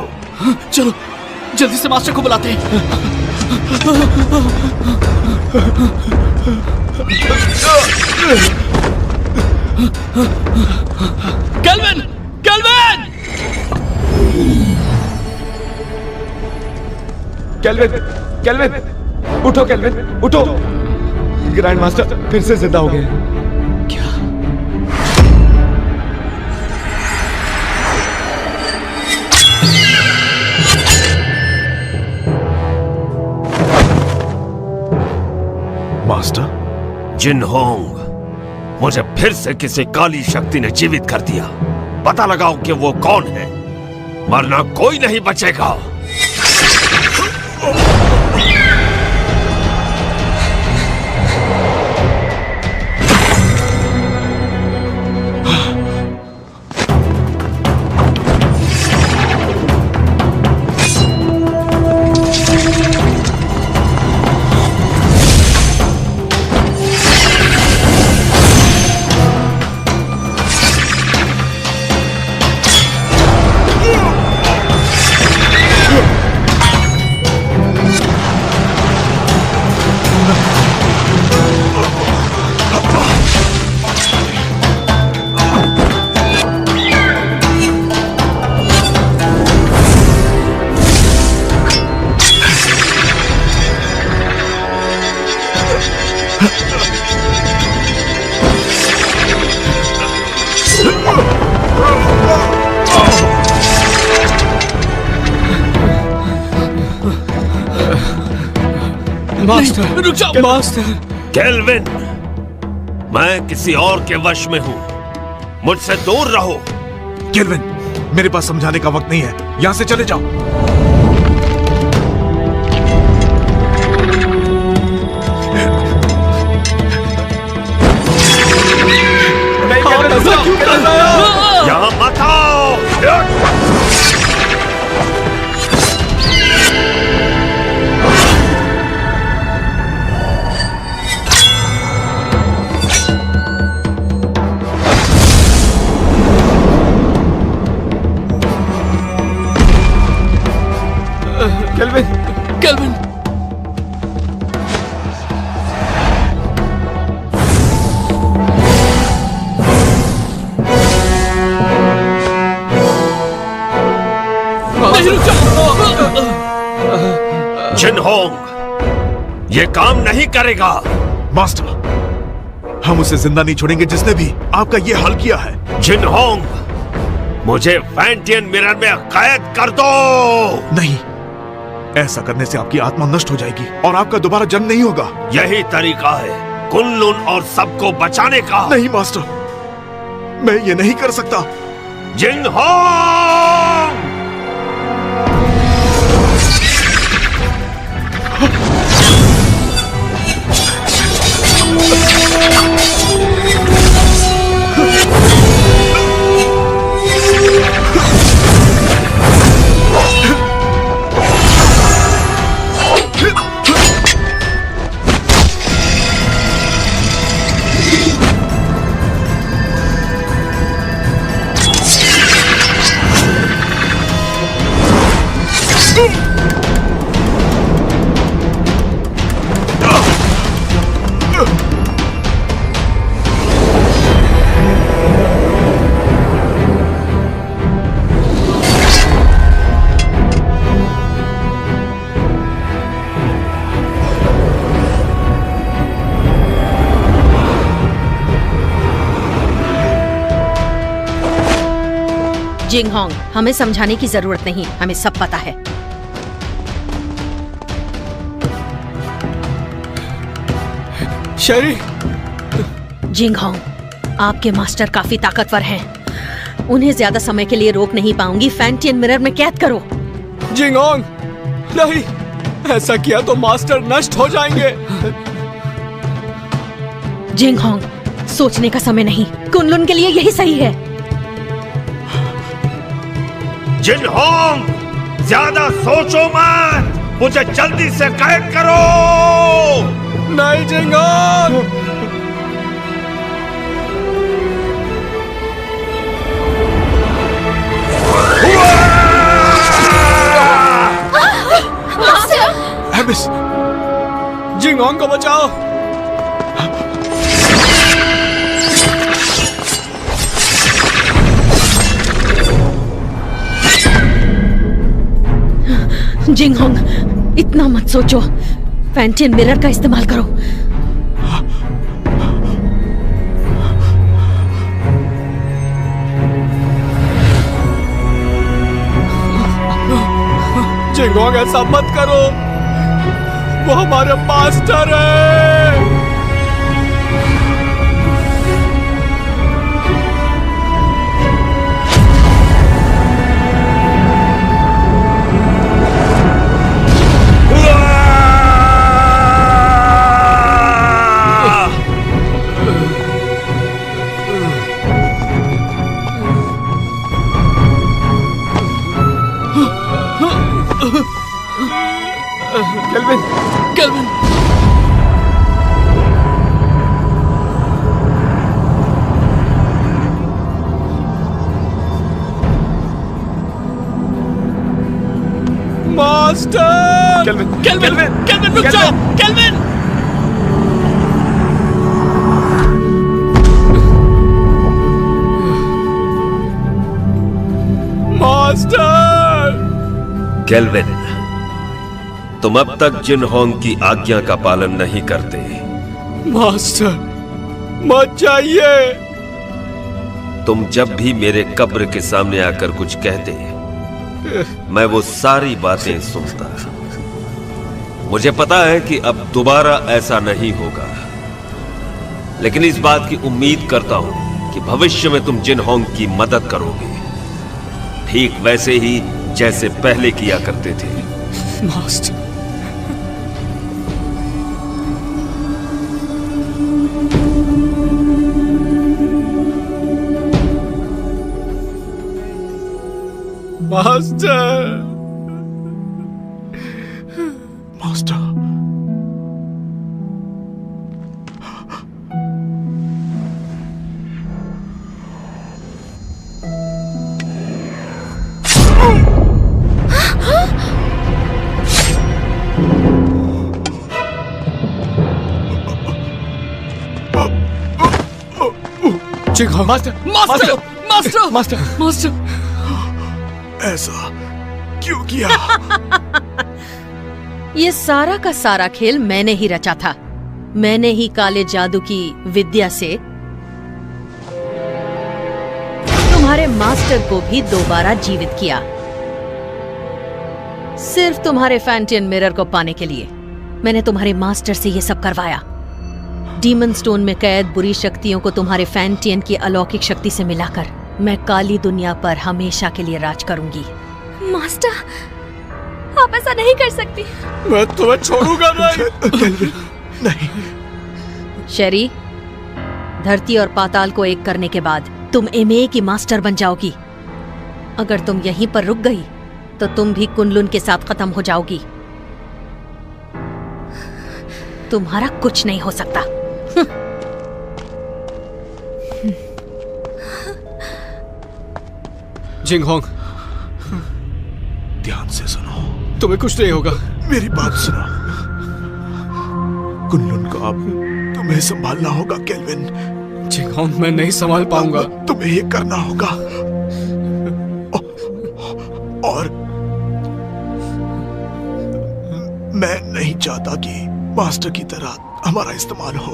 चलो जल्दी से मास्टर को बुलाते हैं। केल्विन! केल्विन! केल्विन! केल्विन! उठो केल्विन, उठो! ग्रैंड मास्टर फिर से जिंदा हो गए। क्या? मास्टर? जिनहोंग, मुझे फिर से किसी काली शक्ति ने जीवित कर दिया। पता लगाओ कि वो कौन है, वरना कोई नहीं बचेगा। मास्टर, रुक जाओ। मास्टर केल्विन, मैं किसी और के वश में हूं, मुझसे दूर रहो। केल्विन, मेरे पास समझाने का वक्त नहीं है, यहां से चले जाओ। यहां मत आओ। केल्विन! केल्विन! जिनहोंग, ये काम नहीं करेगा। मास्टर, हम उसे जिंदा नहीं छोड़ेंगे जिसने भी आपका ये हाल किया है। जिनहोंग, मुझे फैंटियन मिरर में कैद कर दो। नहीं, ऐसा करने से आपकी आत्मा नष्ट हो जाएगी और आपका दोबारा जन्म नहीं होगा। यही तरीका है कुनलुन और सबको बचाने का। नहीं मास्टर, मैं ये नहीं कर सकता। जिनहोंग! जिंगहोंग, हमें समझाने की जरूरत नहीं, हमें सब पता है। शेरी! जिंगहोंग, आपके मास्टर काफी ताकतवर हैं। उन्हें ज्यादा समय के लिए रोक नहीं पाऊंगी। फैंटियन मिरर में कैद करो। जिंगहोंग, नहीं, ऐसा किया तो मास्टर नष्ट हो जाएंगे। जिंगहोंग, सोचने का समय नहीं, कुनलुन के लिए यही सही है। जिनहोंग, ज्यादा सोचो मत, मुझे जल्दी से कैद करो। नहीं जिंगहोंग! एबिस! जिंगहोंग को बचाओ। जिंगहोंग, इतना मत सोचो, फैंटियन मिरर का इस्तेमाल करो। जिंगहोंग, ऐसा मत करो, वो हमारे मास्टर है। Kelvin, kelvin! Master! Kelvin, kelvin, kelvin, रुक जाओ! केल्विन! मास्टर! केल्विन, तुम अब तक जिनहोंग की आज्ञा का पालन नहीं करते। मास्टर, मत जाइए। तुम जब भी मेरे कब्र के सामने आकर कुछ कहते, मैं वो सारी बातें सुनता। मुझे पता है कि अब दोबारा ऐसा नहीं होगा, लेकिन इस बात की उम्मीद करता हूं कि भविष्य में तुम जिनहोंग की मदद करोगे, ठीक वैसे ही जैसे पहले किया करते थे। Master, master, master, Jinghong! Master, master, master, master, master! ऐसा क्यों किया? ये सारा का सारा खेल मैंने ही रचा था। मैंने ही काले जादू की विद्या से तुम्हारे मास्टर को भी दोबारा जीवित किया, सिर्फ तुम्हारे फैंटियन मिरर को पाने के लिए। मैंने तुम्हारे मास्टर से ये सब करवाया। डीमन स्टोन में कैद बुरी शक्तियों को तुम्हारे फैंटियन की अलौकिक शक्ति से मिलाकर मैं काली दुनिया पर हमेशा के लिए राज करूंगी। मास्टर, आप ऐसा नहीं कर सकती। मैं तुम्हें छोड़ूंगा नहीं। शेरी, धरती और पाताल को एक करने के बाद तुम एमए की मास्टर बन जाओगी। अगर तुम यहीं पर रुक गई तो तुम भी कुनलुन के साथ खत्म हो जाओगी। तुम्हारा कुछ नहीं हो सकता। जिंगहोंग, ध्यान से सुनो। तुम्हें कुछ नहीं होगा। मेरी बात सुनो। कुनलुन को अब तुम्हें संभालना होगा केल्विन। जिंगहोंग, मैं नहीं संभाल पाऊंगा। तुम्हें ये करना होगा। और मैं नहीं चाहता कि मास्टर की तरह हमारा इस्तेमाल हो।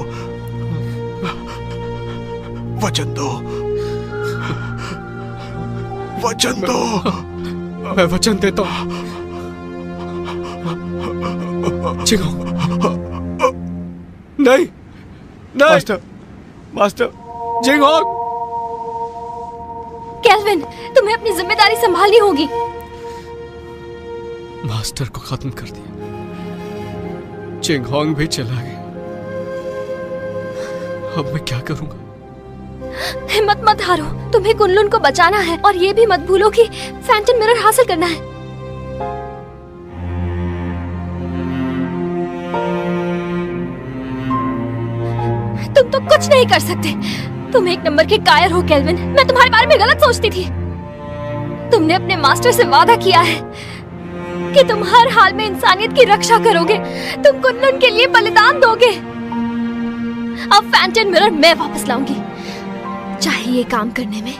वचन दो, वचन दो। मैं वचन देता हूं। नहीं, नहीं। Master, master. जिंगहोंग, केल्विन, तुम्हें अपनी जिम्मेदारी संभालनी होगी। मास्टर को खत्म कर दिया, जिंगहोंग भी चला गया। अब मैं क्या करूंगा? हिम्मत मत हारो, तुम्हें कुनलुन को बचाना है और ये भी मत भूलो कि फैंटम मिरर हासिल करना है। तुम तो कुछ नहीं कर सकते। तुम एक नंबर के कायर हो केल्विन। मैं तुम्हारे बारे में गलत सोचती थी। तुमने अपने मास्टर से वादा किया है कि तुम हर हाल में इंसानियत की रक्षा करोगे। तुम कुनलुन के लिए बलिदान दोगे। अब फैंटम मिरर मैं वापस लाऊंगी, चाहे ये काम करने में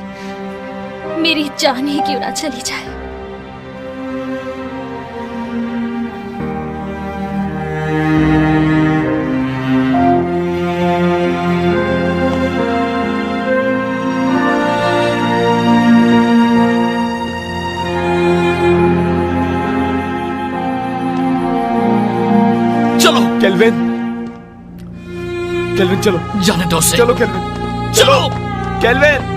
मेरी जान ही क्यों ना चली जाए। चलो केल्विन, केल्विन चलो। जाने दो उसे। चलो केल्विन, चलो केल्विन।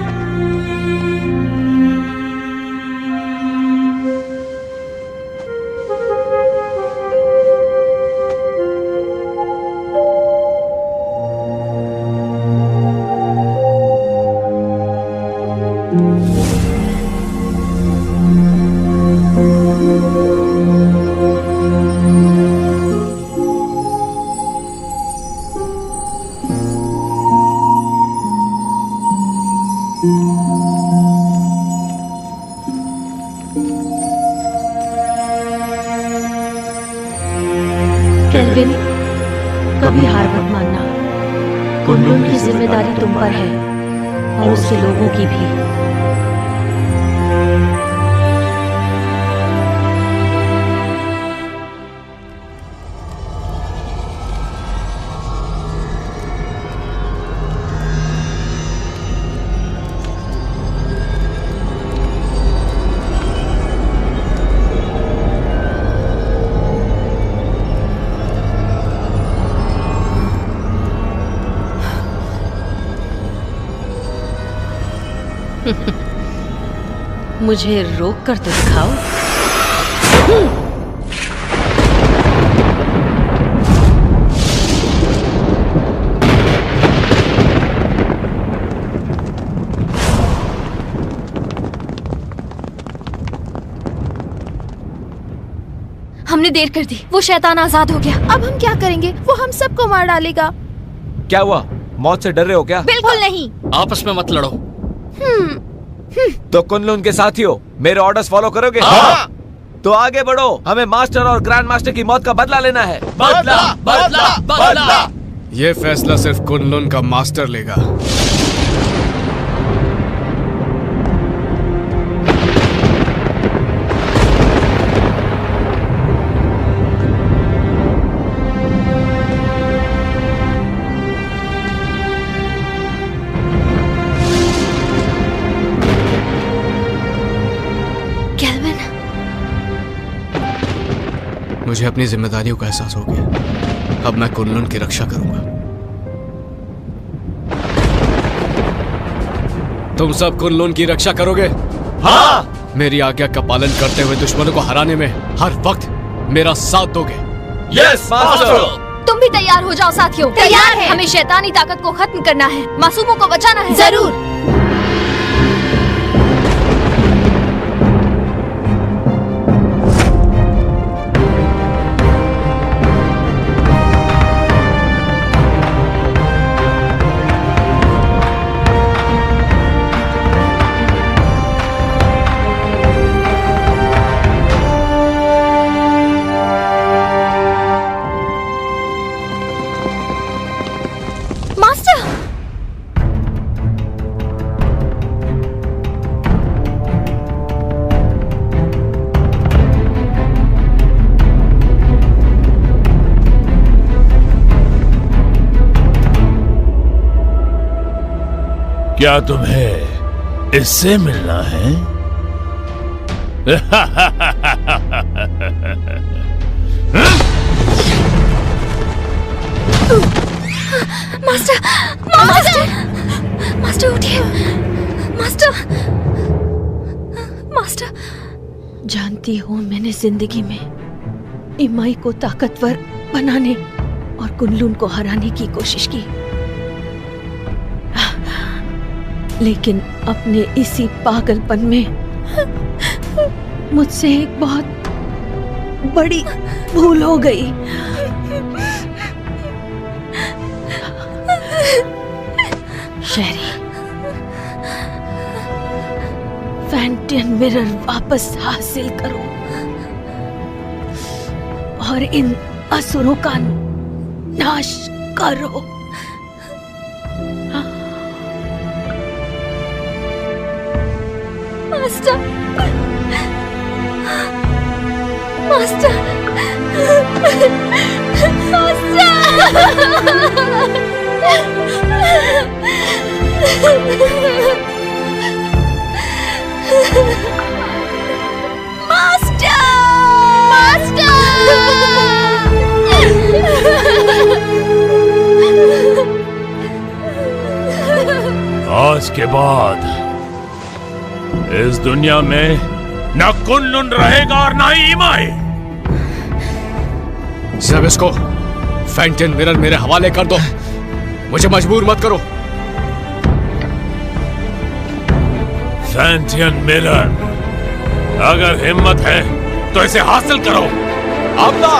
केल्विन, कभी हार मत मानना। कुनलुन की जिम्मेदारी तुम पर है और उसके लोगों की भी। मुझे रोक कर तो दिखाओ। हमने देर कर दी, वो शैतान आजाद हो गया। अब हम क्या करेंगे? वो हम सबको मार डालेगा। क्या हुआ? मौत से डर रहे हो क्या? बिल्कुल नहीं। आपस में मत लड़ो। तो कुनलुन के साथी हो, मेरे ऑर्डर्स फॉलो करोगे? हाँ। तो आगे बढ़ो, हमें मास्टर और ग्रैंड मास्टर की मौत का बदला लेना है। बदला, बदला, बदला। ये फैसला सिर्फ कुनलुन का मास्टर लेगा। मुझे अपनी जिम्मेदारियों का एहसास हो गया। अब मैं कुनलुन की रक्षा करूंगा। तुम सब कुनलुन की रक्षा करोगे? हाँ। मेरी आज्ञा का पालन करते हुए दुश्मनों को हराने में हर वक्त मेरा साथ दोगे? Yes master. तुम भी तैयार हो जाओ साथियों। तैयार है। हमें शैतानी ताकत को खत्म करना है, मासूमों को बचाना है। जरूर। क्या तुम्हें इससे मिलना है? मास्टर, मास्टर, मास्टर उठिए। Master, master. जानती हूँ मैंने जिंदगी में इमाई को ताकतवर बनाने और कुनलुन को हराने की कोशिश की, लेकिन अपने इसी पागलपन में मुझसे एक बहुत बड़ी भूल हो गई। शेरी, फैंटियन मिरर वापस हासिल करो और इन असुरों का नाश करो। मास्टर, मास्टर, आज के बाद इस दुनिया में न कुनलुन रहेगा और न ही इमाई। सब इसको फैंटियन मिरर मेरे हवाले कर दो। मुझे मजबूर मत करो। फैंटियन मिरर, अगर हिम्मत है तो इसे हासिल करो। आपदा!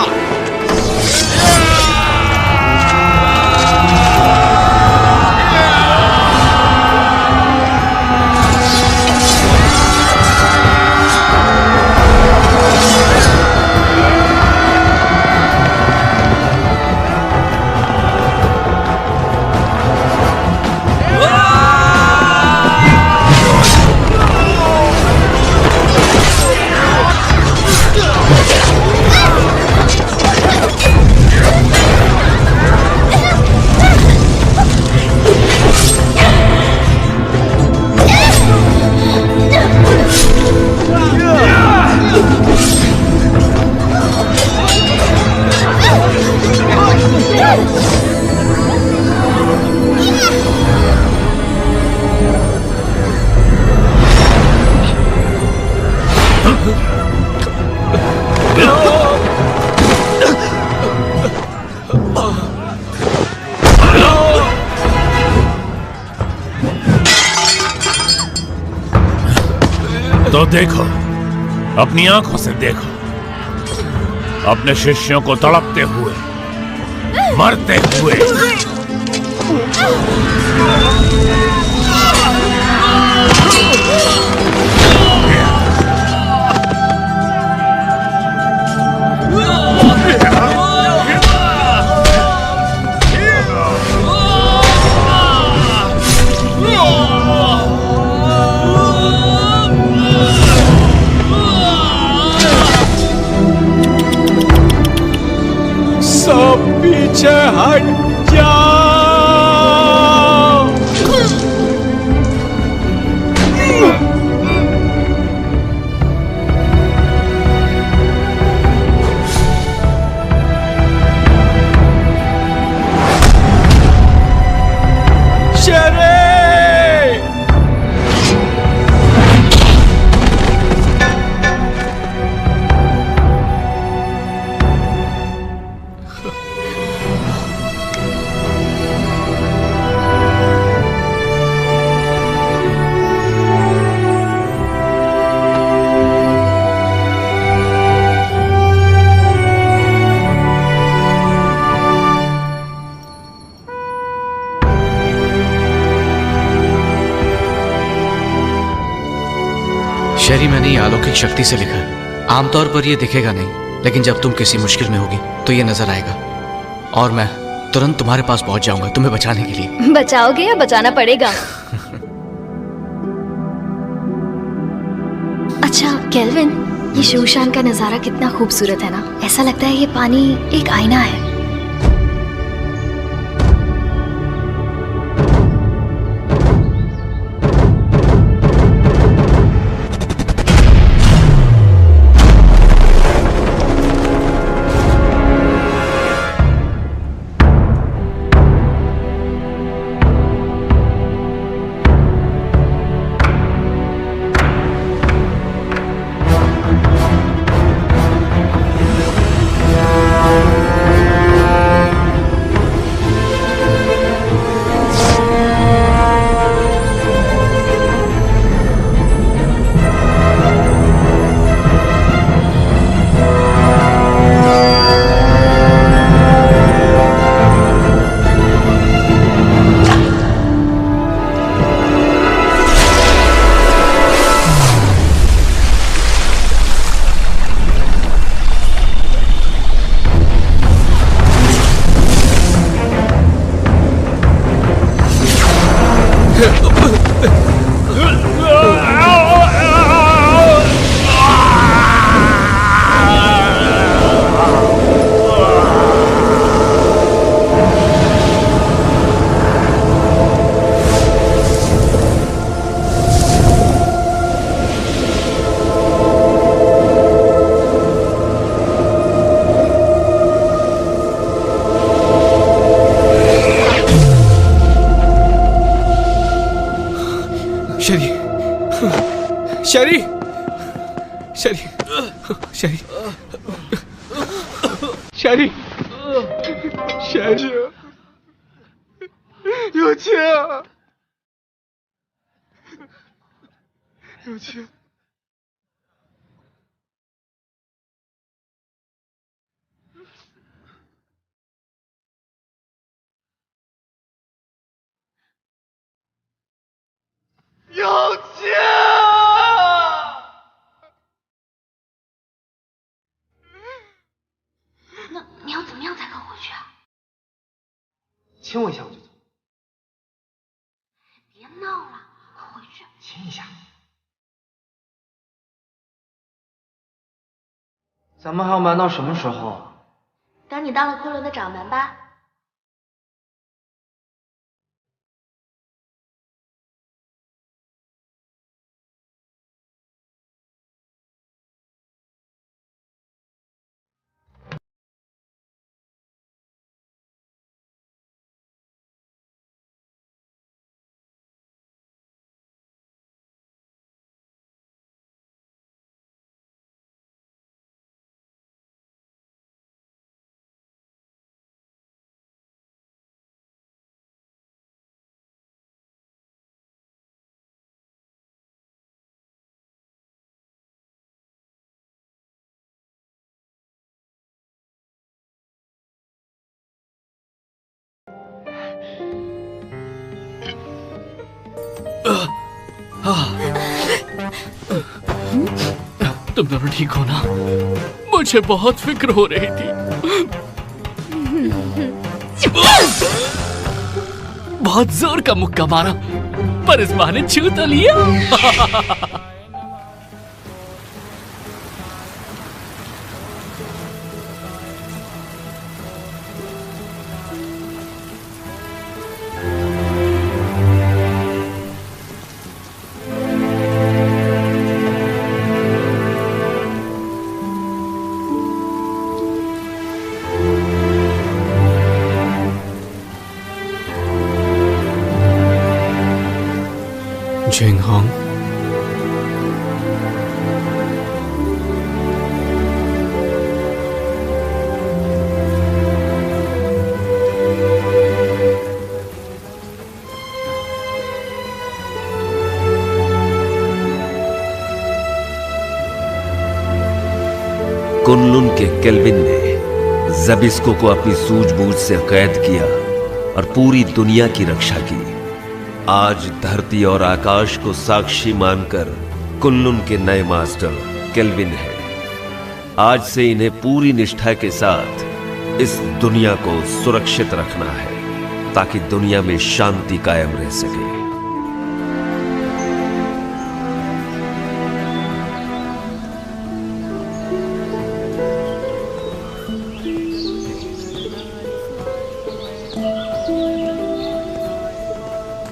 तो देखो, अपनी आंखों से देखो, अपने शिष्यों को तड़पते हुए, मरते हुए। सब पीछे हट जाओ। शेरी, मैंने ये अलौकिक शक्ति से लिखा है। आमतौर पर ये दिखेगा नहीं, लेकिन जब तुम किसी मुश्किल में होगी तो ये नजर आएगा और मैं तुरंत तुम्हारे पास पहुंच जाऊंगा तुम्हें बचाने के लिए। बचाओगे या बचाना पड़ेगा? अच्छा केल्विन, ये शूशान का नजारा कितना खूबसूरत है ना। ऐसा लगता है ये पानी एक आईना है। शेरी, शेरी, शेरी, शेरी, शेरी,有钱，有钱。有钱！那你要怎么样才肯回去啊？亲我一下我就走。别闹了，快回去！亲一下。咱们还要瞒到什么时候？等你当了昆仑的掌门吧。तुम दोनों ठीक हो ना? मुझे बहुत फिक्र हो रही थी। बहुत जोर का मुक्का मारा, पर इस बहाने छू तो लिया। जिंगहोंग, कुनलुन के केल्विन ने जबिस्को को अपनी सूझबूझ से कैद किया और पूरी दुनिया की रक्षा की। आज धरती और आकाश को साक्षी मानकर कुनलुन के नए मास्टर केल्विन है। आज से इन्हें पूरी निष्ठा के साथ इस दुनिया को सुरक्षित रखना है ताकि दुनिया में शांति कायम रह सके।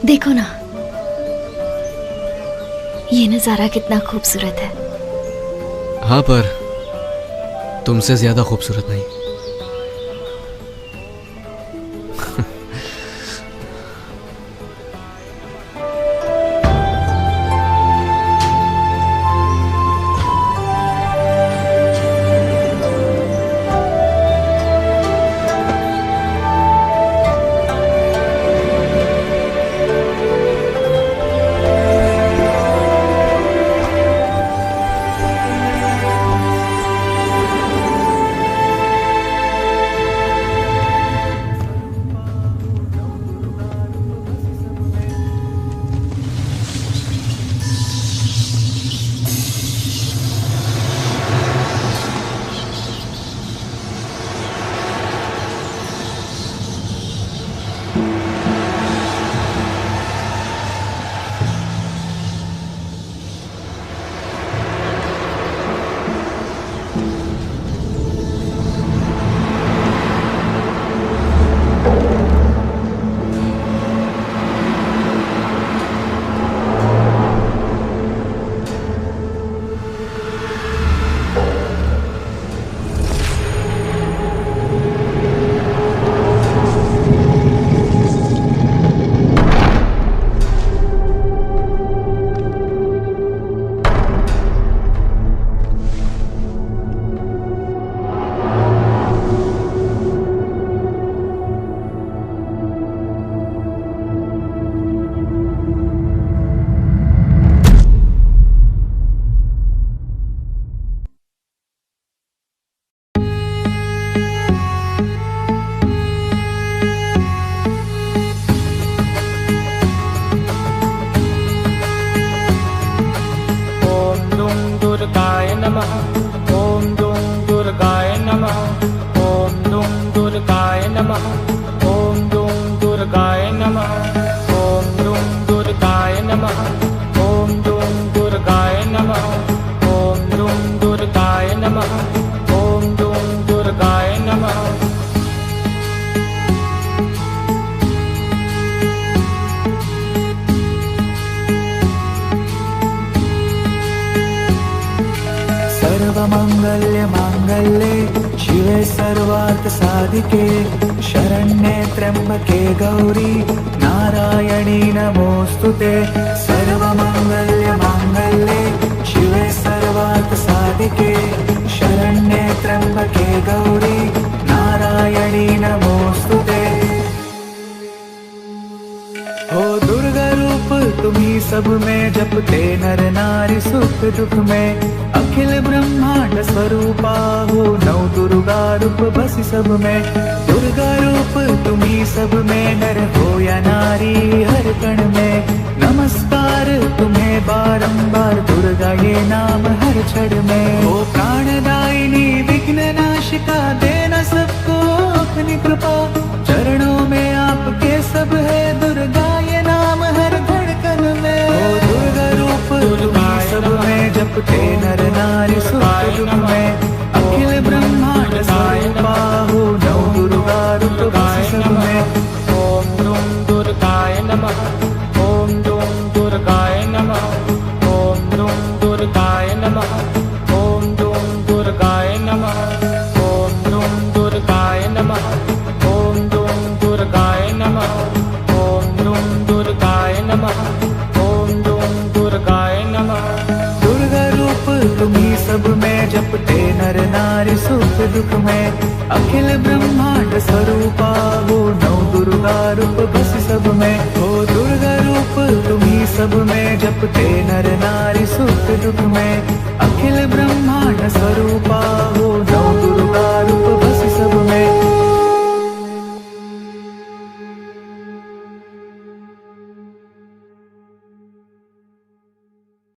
देखो ना, ये नजारा कितना खूबसूरत है। हाँ, पर तुमसे ज्यादा खूबसूरत नहीं। सर्वमंगल्य मांगल्ये शिवे सर्वार्थ साधिके शरण्ये त्र्यंबके गौरी नारायणी नमोस्तुते। सर्वमंगल्य मांगल्ये शिवे सर्वार्थ साधिके शरण्ये त्र्यंबके गौरी नारायणी नमोस्तुते। हो दुर्गा रूप तुम्ही सब में जपते नर नारी सुख दुख में अखिल ब्रह्मांड स्वरूपा हो नौ दुर्गा रूप बसी सब में। दुर्गा रूप तुम्ही सब में नर हो या नारी हर कण में नमस्कार तुम्हें बारंबार दुर्गा ये नाम हर क्षण में। हो प्राणदायिनी विघ्न नाशिका देना सबको अपनी कृपा चरणों में आपके सब है दुर्गा ये नाम हर धड़कन में। हो दुर्गा रूप तुम्ही सब में जपते नर नारी सुख दुख में अखिल ब्रह्मांड स्वरूपा हो नौ दुर्गा रूप बसी सब में। ओम दुम दुर्गाय नमः ओम दुम दुर्गाय नमः ओम दुम दुर्गाय नमः ओम दुम दुर्गाय नमः ओम दुम दुर्गाय नमः ओम दुम दुर्गाय नमः ओम दुम दुर्गाय नमः ओम दुम दुर्गाय नमः। दुर्गा रूप तुम्ही सब में जपते नर नारी सुख दुख में अखिल ब्रह्मांड स्वरूपा हो नौ दुर्गा रूप बसी सब में। हो दुर्गा रूप तुम्ही सब में जपते नर नारी सुख दुख में अखिल ब्रह्मांड स्वरूपा हो नौ दुर्गा